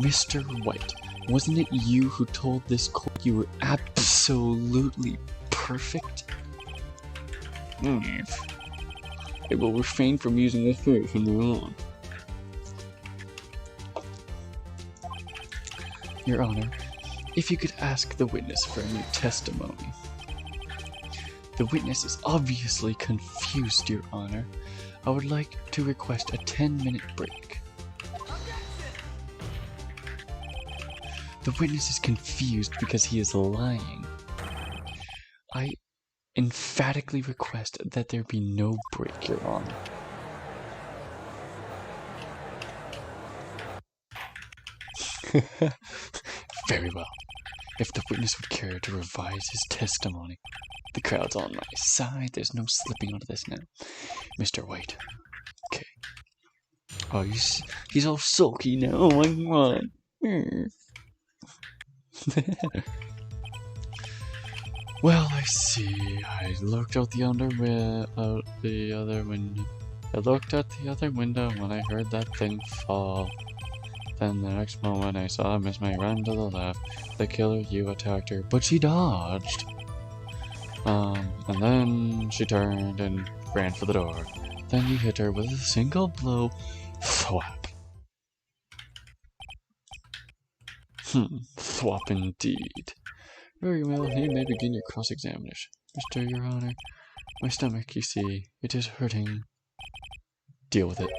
Speaker 1: Mr. White, wasn't it you who told this court you were absolutely perfect? I will refrain from using this word from now on. Your Honor, if you could ask the witness for a new testimony. The witness is obviously confused, Your Honor. I would like to request a 10-minute break. The witness is confused because he is lying. I emphatically request that there be no break, Your Honor. Very well. If the witness would care to revise his testimony. The crowd's on my side. There's no slipping out of this now. Mr. White. Okay. Oh, he's all sulky now. Oh my god. Well, I see. I looked out the other window. I looked at the other window when I heard that thing fall. Then the next moment I saw Miss May run to the left. The killer, you attacked her, but she dodged. And then she turned and ran for the door. Then you hit her with a single blow. Thwap. Thwap indeed. Very well, you may begin your cross-examination. Mr. Your Honor, my stomach, you see, it is hurting. Deal with it.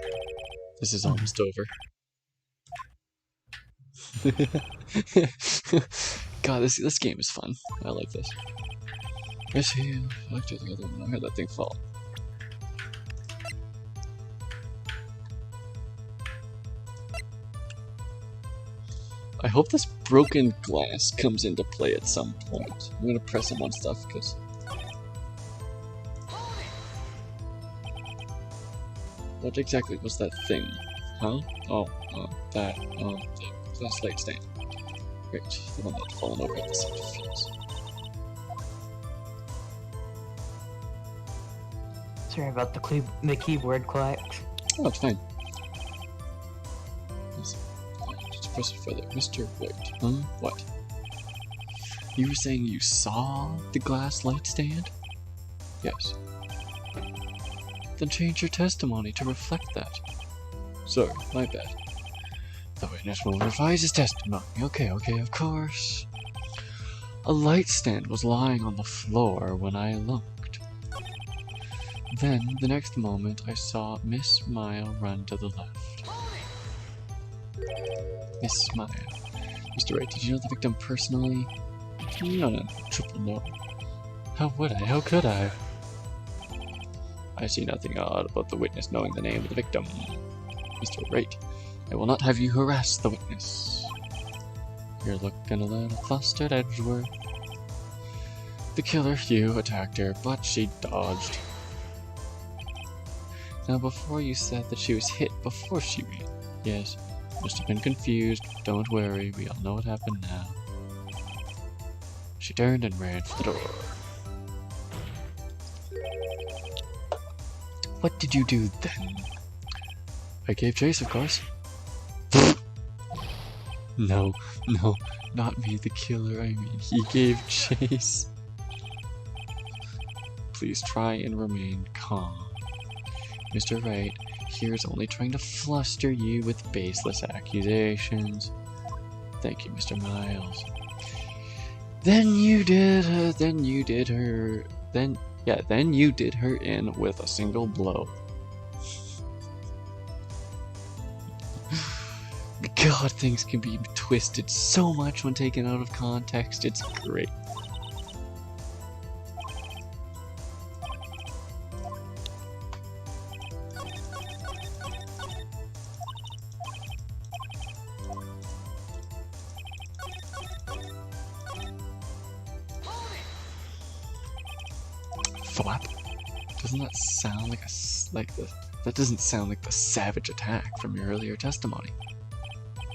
Speaker 1: This is almost over. God, this game is fun. I like this. Yes, he looked at the other one. I heard that thing fall. I hope this broken glass comes into play at some point. I'm gonna press him on stuff because What exactly was that thing? Huh? Oh, the glass light stand. Great, the one that had fallen over at the side of the fuse.
Speaker 2: Sorry about the keyboard clacks.
Speaker 1: Oh, it's fine. Just proceed further. Mr. Wright. What? You were saying you saw the glass light stand? Yes. Then change your testimony to reflect that. Sorry, my bad. The witness will revise his testimony. Okay, of course. A light stand was lying on the floor when I looked. Then, the next moment, I saw Miss Smile run to the left. Miss Smile. Mr. Wright, did you know the victim personally? No, triple no. How would I? How could I? I see nothing odd about the witness knowing the name of the victim. Mr. Wright, I will not have you harass the witness. You're looking a little flustered, Edgeworth. The killer Hugh attacked her, but she dodged. Now before you said that she was hit before she ran. Yes, must have been confused. Don't worry, we all know what happened now. She turned and ran for the door. What did you do then? I gave chase, of course. No, not me, the killer. I mean, he gave chase. Please try and remain calm. Mr. Wright here is only trying to fluster you with baseless accusations. Thank you, Mr. Miles. Then you did her in with a single blow. God, things can be twisted so much when taken out of context. It's great. Flap? Doesn't that sound that doesn't sound like the savage attack from your earlier testimony?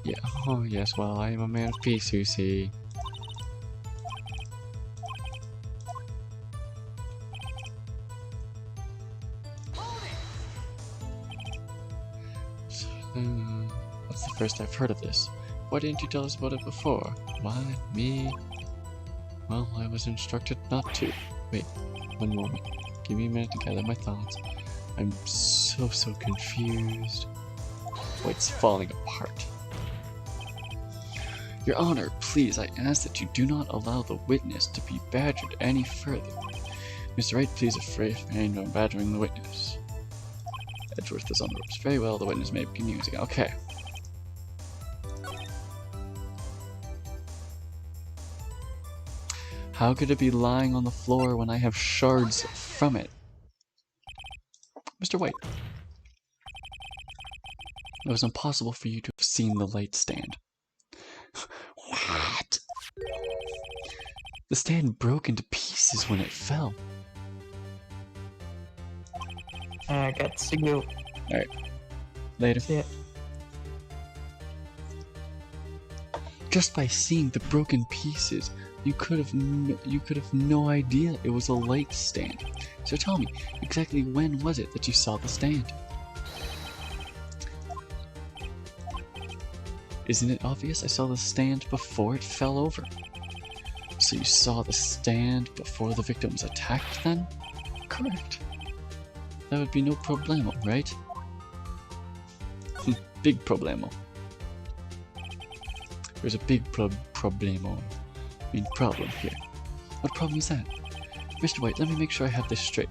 Speaker 1: Yeah, oh yes, well, I am a man of peace, you see. That's the first I've heard of this. Why didn't you tell us about it before? Why, me? Well, I was instructed not to. Wait, one moment. Give me a minute to gather my thoughts. I'm so confused. Oh, it's falling apart. Your Honor, please, I ask that you do not allow the witness to be badgered any further. Mr. Wright, please refrain from badgering the witness. Edgeworth is on the ropes. Very well, the witness may begin using it. Okay. How could it be lying on the floor when I have shards from it? Mr. White. It was impossible for you to have seen the light stand. What? The stand broke into pieces when it fell.
Speaker 2: I got to go.
Speaker 1: Alright. Later.
Speaker 2: See ya.
Speaker 1: Just by seeing the broken pieces, you could have no idea it was a light stand. So tell me, exactly when was it that you saw the stand? Isn't it obvious? I saw the stand before it fell over. So you saw the stand before the victim was attacked then? Correct. That would be no problemo, right? Big problemo. There's a big problemo. I mean problem here. What problem is that? Mr. White, let me make sure I have this straight.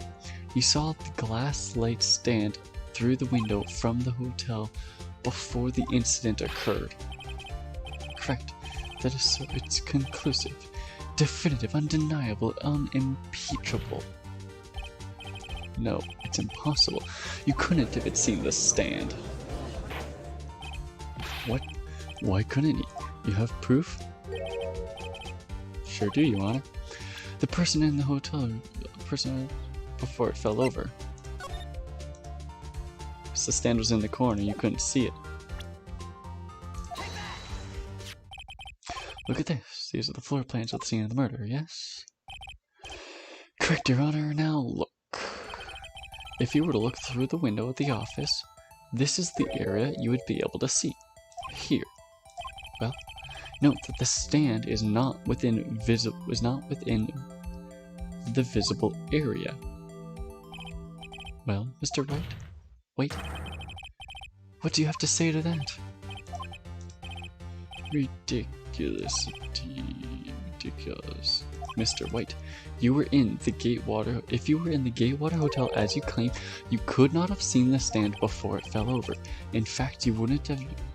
Speaker 1: You saw the glass light stand through the window from the hotel before the incident occurred. Correct. That is so. It's conclusive, definitive, undeniable, unimpeachable. No, it's impossible. You couldn't if it seen the stand. What? Why couldn't you? You have proof? Sure do, Your Honor. The person in the hotel, before it fell over. office. The stand was in the corner, you couldn't see it. Look at this. These are the floor plans of the scene of the murder, yes? Correct, Your Honor. Now look. If you were to look through the window of the office, this is the area you would be able to see. Here. Well, note that the stand is not within the visible area. Well, Mr. Wright? Wait. What do you have to say to that? Ridiculous. Mr. White, you were in the Gatewater. If you were in the Gatewater Hotel as you claim, you could not have seen the stand before it fell over. In fact, you wouldn't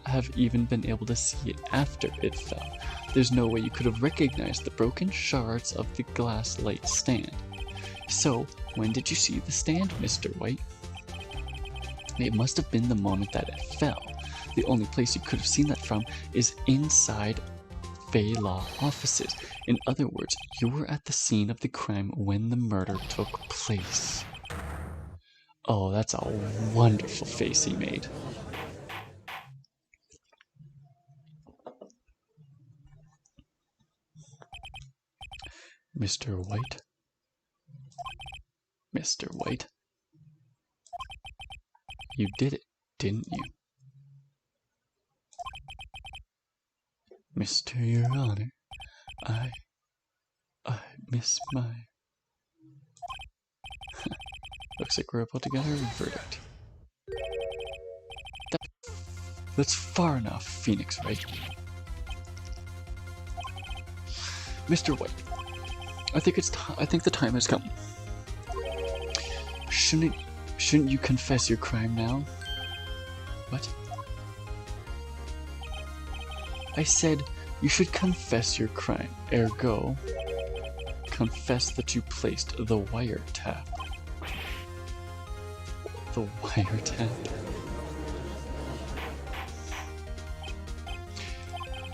Speaker 1: have even been able to see it after it fell. There's no way you could have recognized the broken shards of the glass light stand. So, when did you see the stand, Mr. White? It must have been the moment that it fell. The only place you could have seen that from is inside Fey Law offices. In other words, you were at the scene of the crime when the murder took place. Oh, that's a wonderful face he made. Mr. White? Mr. White? You did it, didn't you? Mr. Your Honor, I miss my... Looks like we're about to get our verdict. That's far enough, Phoenix, right? Mr. White, I think the time has come. Shouldn't you confess your crime now? What? I said you should confess your crime, ergo, confess that you placed the wiretap. The wiretap?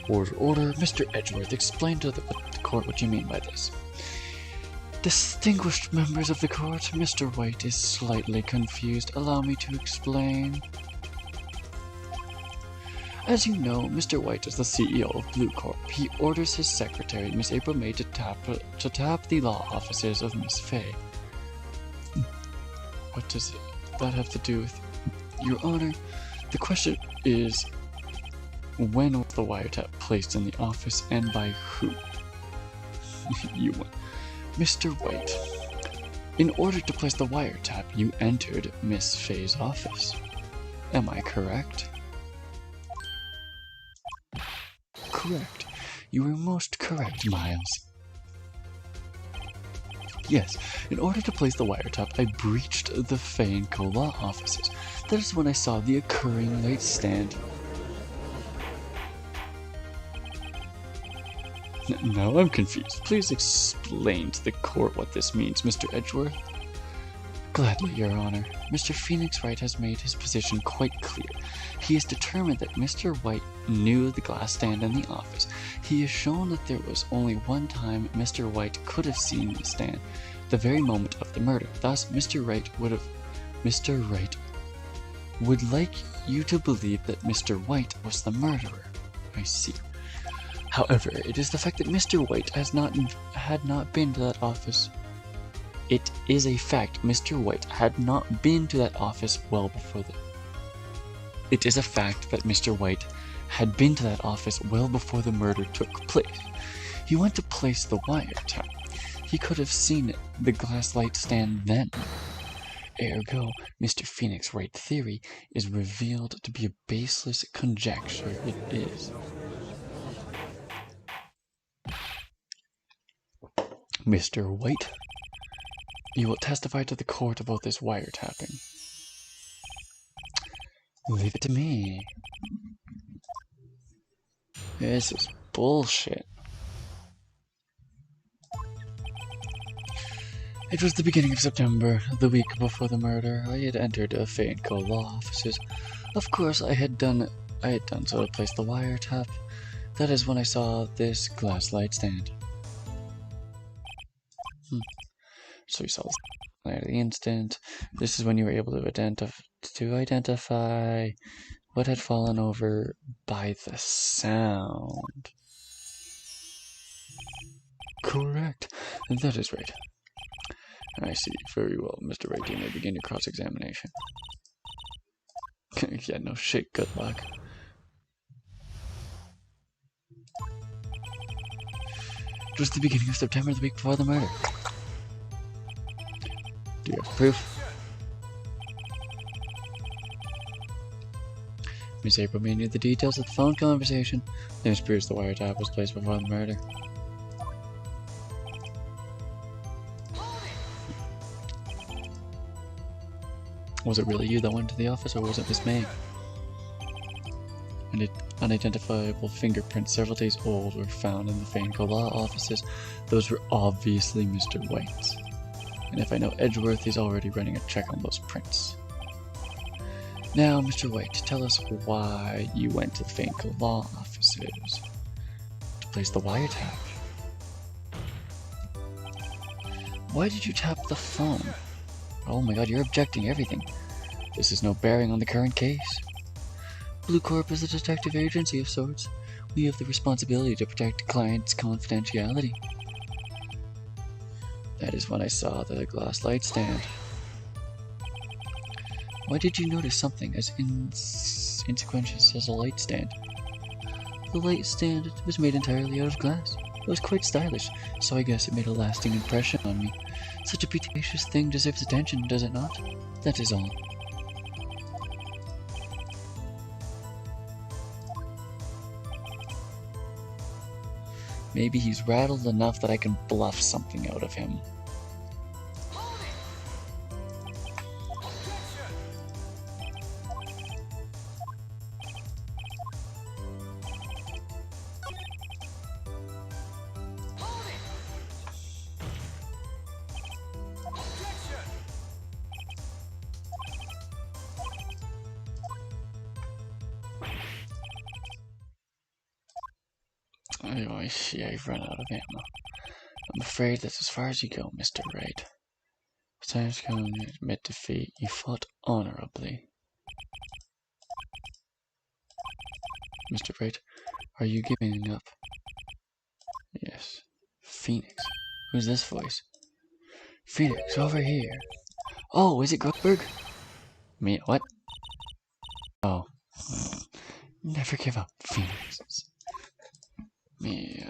Speaker 1: Order. Mr. Edgeworth, explain to the court what you mean by this. Distinguished members of the court, Mr. White is slightly confused. Allow me to explain. As you know, Mr. White is the CEO of Blue Corp. He orders his secretary, Miss April May, to tap the law offices of Miss Fay. What does that have to do with... Your Honor, the question is, when was the wiretap placed in the office and by who? You won. Mr. White, in order to place the wiretap, you entered Miss Fay's office. Am I correct? Correct. You are most correct, Miles. Yes, in order to place the wiretap, I breached the Fay & Co. law offices. That is when I saw the occurring light stand. Now I'm confused. Please explain to the court what this means, Mr. Edgeworth. Gladly, Your Honor. Mr. Phoenix Wright has made his position quite clear. He is determined that Mr. White knew the glass stand in the office. He has shown that there was only one time Mr. White could have seen the stand, the very moment of the murder. Thus, Mr. Wright would like you to believe that Mr. White was the murderer. I see. However, it is the fact that Mr. White had not been to that office. It is a fact Mr. White had not been to that office well before the... It is a fact that Mr. White had been to that office well before the murder took place. He went to place the wiretap. He could have seen the glass light stand then. Ergo, Mr. Phoenix Wright theory is revealed to be a baseless conjecture. It is. Mr. White, you will testify to the court about this wiretapping. Leave it to me. This is bullshit. It was the beginning of September, the week before the murder. I had entered a Fay & Co. law offices. Of course, I had done so to place the wiretap. That is when I saw this glass light stand. So you saw the instant. This is when you were able to to identify what had fallen over by the sound. Correct. That is right. I see. Very well, Mr. Wright. You may begin your cross-examination. Yeah, no shit. Good luck. It was the beginning of September, the week before the murder. Do you have proof? Miss April may knew the details of the phone conversation. This proves the wiretap was placed before the murder. Was it really you that went to the office, or was it Miss May? And unidentifiable fingerprints several days old were found in the Fanco Law offices. Those were obviously Mr. White's. And if I know Edgeworth, he's already running a check on those prints. Now, Mr. White, tell us why you went to the Fanco Law offices to place the wiretap. Why did you tap the phone? Oh my god, you're objecting everything. This has no bearing on the current case. Blue Corp is a detective agency of sorts. We have the responsibility to protect clients' confidentiality. That is when I saw the glass light stand. Why did you notice something as inconsequential as a light stand? The light stand was made entirely out of glass. It was quite stylish, so I guess it made a lasting impression on me. Such a pretentious thing deserves attention, does it not? That is all. Maybe he's rattled enough that I can bluff something out of him. Oh, I see I've run out of ammo. I'm afraid that's as far as you go, Mr. Wright. Besides going to admit defeat, you fought honorably. Mr. Wright, are you giving up? Yes. Phoenix. Who's this voice? Phoenix, over here. Oh, is it Grotberg? Me, what? Oh. Never give up, Phoenix. Me,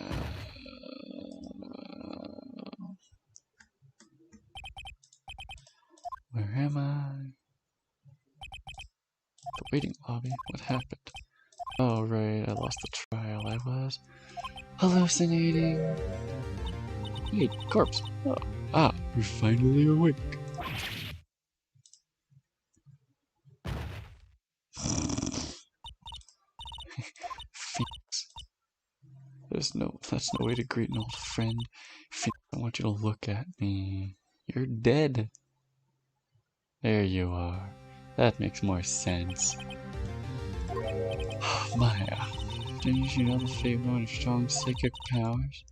Speaker 1: where am I? The waiting lobby? What happened? Oh, right, I lost the trial. I was hallucinating. Hey, corpse. Oh, you're finally awake. Phoenix. That's no way to greet an old friend. Phoenix, I want you to look at me. You're dead. There you are. That makes more sense. Maya, didn't you know the fate of strong psychic powers?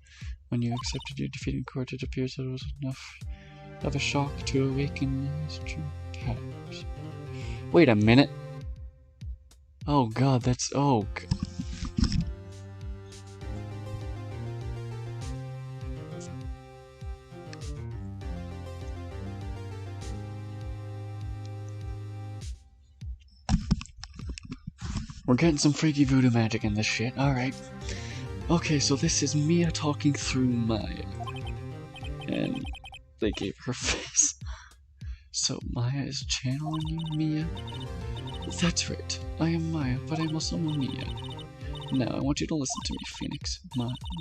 Speaker 1: When you accepted your defeat in court, it appears that it was enough of a shock to awaken these true powers. Wait a minute. Oh god, that's... oh... We're getting some freaky voodoo magic in this shit, alright. Okay, so this is Mia talking through Maya. And they gave her face. So Maya is channeling you, Mia? That's right, I am Maya, but I'm also Mia. Now, I want you to listen to me, Phoenix.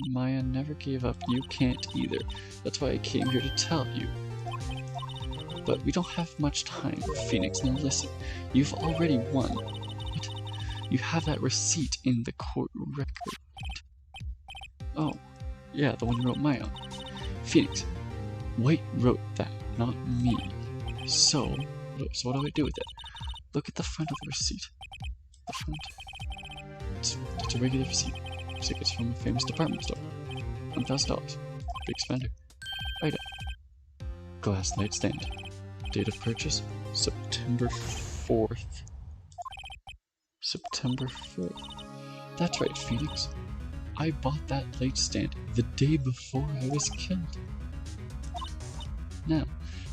Speaker 1: Maya never gave up, you can't either. That's why I came here to tell you. But we don't have much time, Phoenix. Now listen, you've already won. You have that receipt in the court record. Oh, yeah, the one you wrote Maya on. Phoenix, White wrote that, not me. So what do I do with it? Look at the front of the receipt. The front. It's a regular receipt. Looks like it's from a famous department store. $1,000. Big spender. Item. Glass nightstand. Date of purchase, September 4th. September 4th. That's right, Phoenix. I bought that light stand the day before I was killed. Now,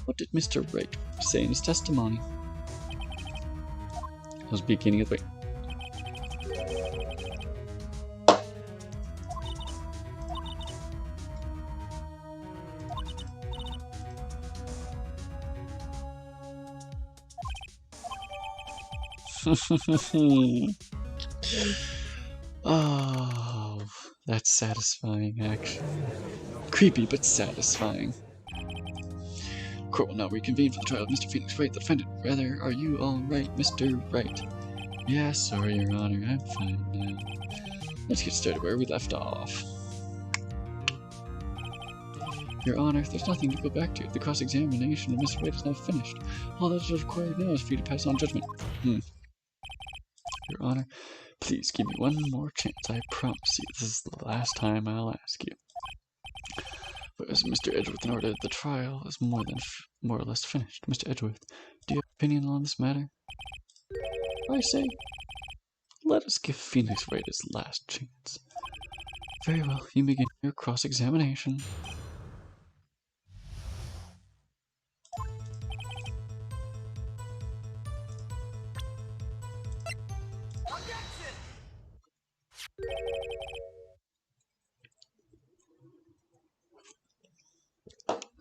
Speaker 1: what did Mr. Wright say in his testimony? I was beginning of the way. Oh, that's satisfying, actually. Creepy, but satisfying. Court will now reconvene for the trial of Mr. Phoenix Wright, the defendant. Rather, are you all right, Mr. Wright? Yes, sorry, Your Honor, I'm fine now. Let's get started where we left off. Your Honor, there's nothing to go back to. The cross-examination of Mr. Wright is now finished. All that is required now is for you to pass on judgment. Your Honor, please give me one more chance. I promise you this is the last time I'll ask you. But as Mr. Edgeworth noted, the trial is more or less finished. Mr. Edgeworth, do you have an opinion on this matter? I say, let us give Phoenix Wright his last chance. Very well, you begin your cross-examination.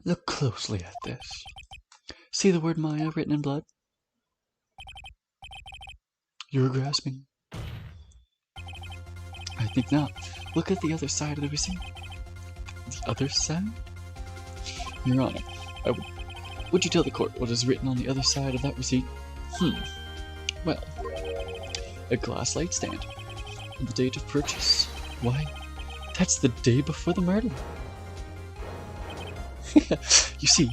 Speaker 1: Look closely at this. See the word Maya written in blood? You're grasping. I think not. Look at the other side of the receipt. The other side? Your Honor, would you tell the court what is written on the other side of that receipt? Well, a glass light stand. And the date of purchase? Why, that's the day before the murder. You see,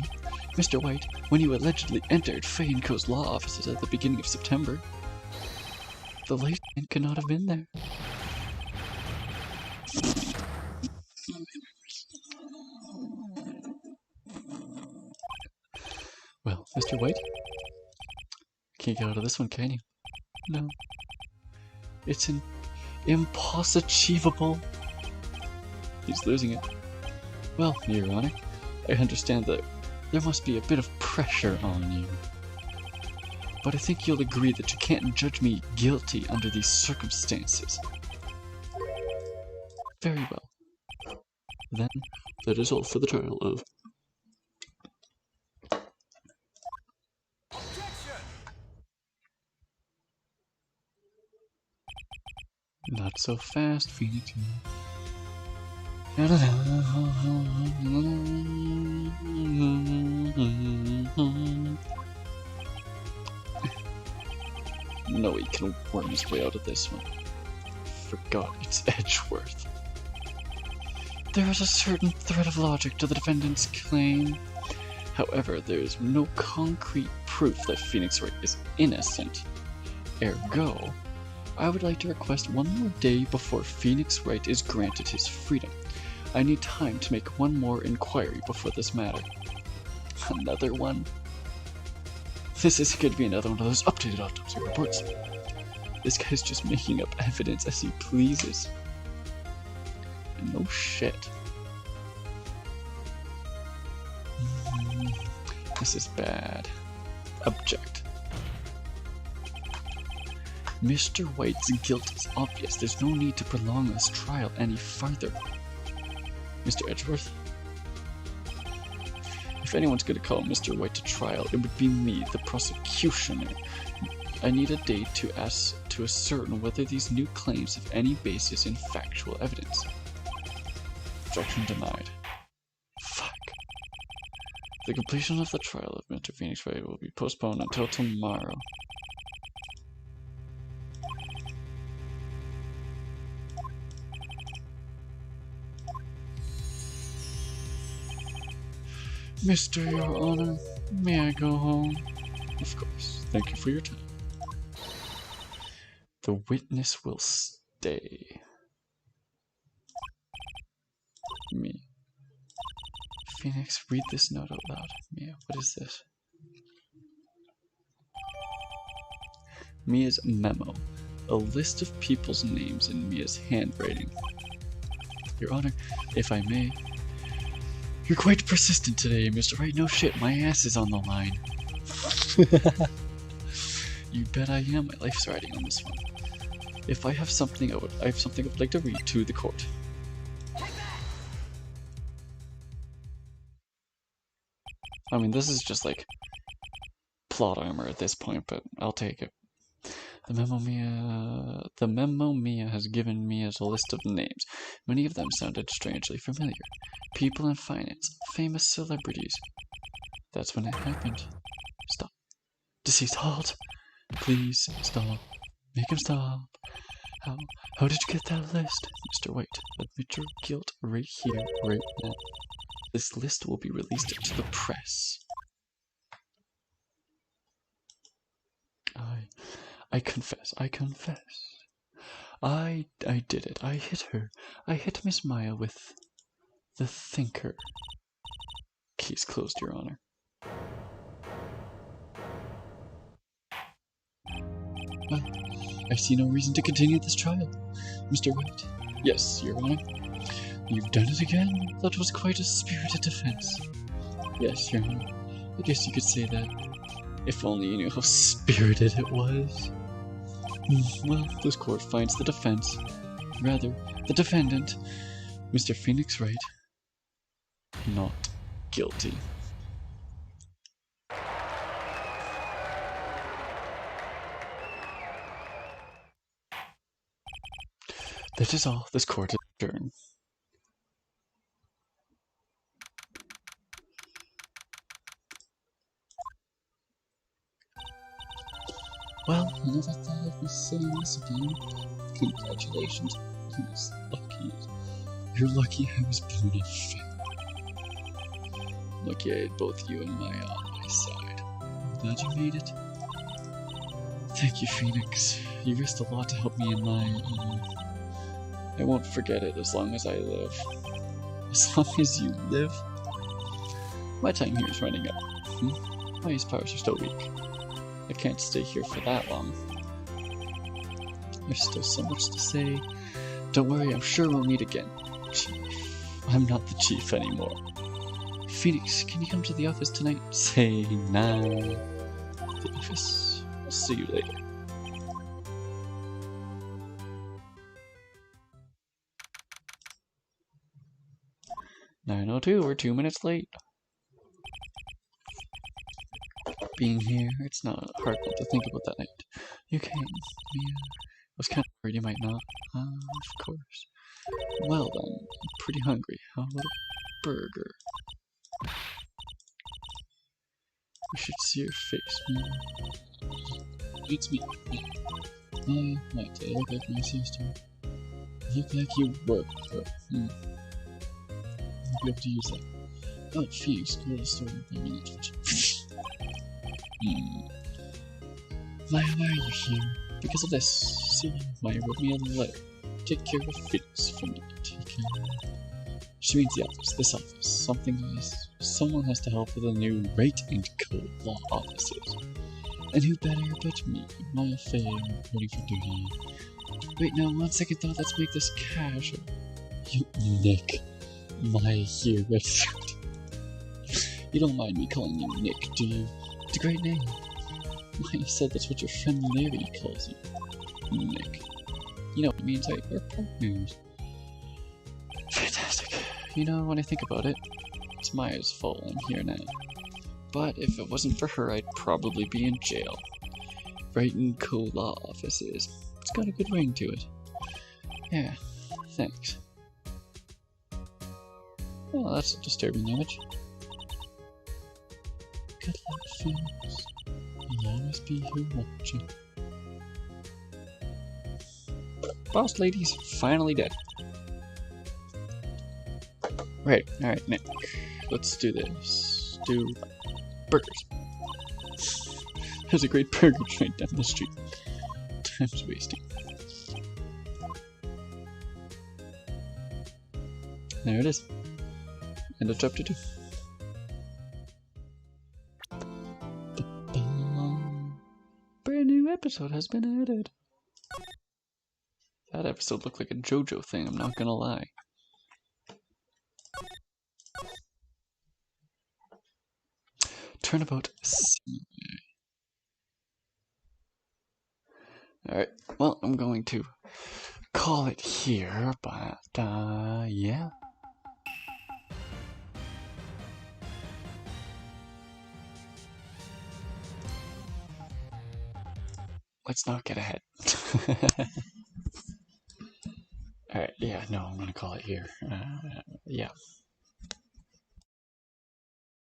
Speaker 1: Mr. White, when you allegedly entered Fayenko's law offices at the beginning of September, the light stand could not have been there. Well, Mr. White, can't get out of this one, can you? No. It's impossible. He's losing it. Well, Your Honor, I understand that there must be a bit of pressure on you. But I think you'll agree that you can't judge me guilty under these circumstances. Very well. Then, that is all for the trial of... Not so fast, Phoenix. No, he can worm his way out of this one. Forgot it's Edgeworth. There is a certain thread of logic to the defendant's claim. However, there is no concrete proof that Phoenix Wright is innocent. Ergo, I would like to request one more day before Phoenix Wright is granted his freedom. I need time to make one more inquiry before this matter. Another one? This isn't going to be another one of those updated autopsy reports. This guy's just making up evidence as he pleases. No shit. This is bad. Object. Mr. White's guilt is obvious. There's no need to prolong this trial any further. Mr. Edgeworth? If anyone's going to call Mr. White to trial, it would be me, the prosecutioner. I need a date to ascertain whether these new claims have any basis in factual evidence. Objection denied. Fuck. The completion of the trial of Mr. Phoenix Wright will be postponed until tomorrow. Mr. Your Honor, may I go home? Of course. Thank you for your time. The witness will stay. Me. Phoenix, read this note out loud. Mia, what is this? Mia's memo. A list of people's names in Mia's handwriting. Your Honor, if I may. You're quite persistent today, Mr. Wright. No shit, my ass is on the line. You bet I am. My life's riding on this one. If I have something, I would like to read to the court. I mean, this is just like plot armor at this point, but I'll take it. The memo Mia has given me is a list of names. Many of them sounded strangely familiar. People in finance, famous celebrities. That's when it happened. Stop. Deceased, halt. Please stop. Make him stop. How did you get that list? Mr. White, admit your guilt right here, right now. This list will be released to the press. I confess. I did it. I hit her. I hit Miss Maya with the thinker. Case closed, Your Honor. Well, I see no reason to continue this trial. Mr. Wright. Yes, Your Honor. You've done it again? That was quite a spirited defense. Yes, Your Honor. I guess you could say that. If only you knew how spirited it was. Well, this court finds the defense, rather, the defendant, Mr. Phoenix Wright, not guilty. That is all. This court is adjourned. Well, I never thought I'd be saying this again. Congratulations. You're lucky I was born a family. Lucky I had both you and Maya on my side. I'm glad you made it. Thank you, Phoenix. You risked a lot to help me in my... I won't forget it as long as I live. As long as you live? My time here is running out. My powers are still weak. I can't stay here for that long. There's still so much to say. Don't worry, I'm sure we'll meet again. Chief. I'm not the chief anymore. Phoenix, can you come to the office tonight? Say nah. The office. I'll see you later. "9:02, we're 2 minutes late." Being here, it's not hard not to think about that night. You came, Mia. I was kind of worried you might not. Of course. Well then, I'm pretty hungry. How about a burger? We should see your face, Mia. It's me. Right, I look like my sister. You look like you work, but I'll be able to use that. Oh, Phoenix, go to the store and buy me lunch. Maya, why are you here? Because of this. See, Maya wrote me a letter. Take care of Phoenix for me. Take care. She means the office. This office. Someone has to help with the new Wright & Co. law offices. And who better but me, Maya Fey, reporting for duty. Wait, now, one second thought, let's make this casual. You Nick. Maya here, registered. You don't mind me calling you Nick, do you? It's a great name. Maya said that's what your friend Larry calls you. Nick. You know what it means, right? We're partners. Fantastic. You know, when I think about it, it's Maya's fault I'm here now. But if it wasn't for her, I'd probably be in jail. Wright & Co. law offices. It's got a good ring to it. Yeah, thanks. Well, that's a disturbing image. Good luck, Phoenix. I'll always be here watching. Boss lady's finally dead. Right, alright, Nick. Let's do this. Do burgers. There's a great burger joint down the street. Time's wasting. There it is. End of chapter 2. Brand new new episode has been added. That episode looked like a JoJo thing, I'm not gonna lie. Turnabout. Alright, well, I'm going to call it here, but yeah. Let's not get ahead. Alright, yeah, no, I'm gonna call it here. Yeah.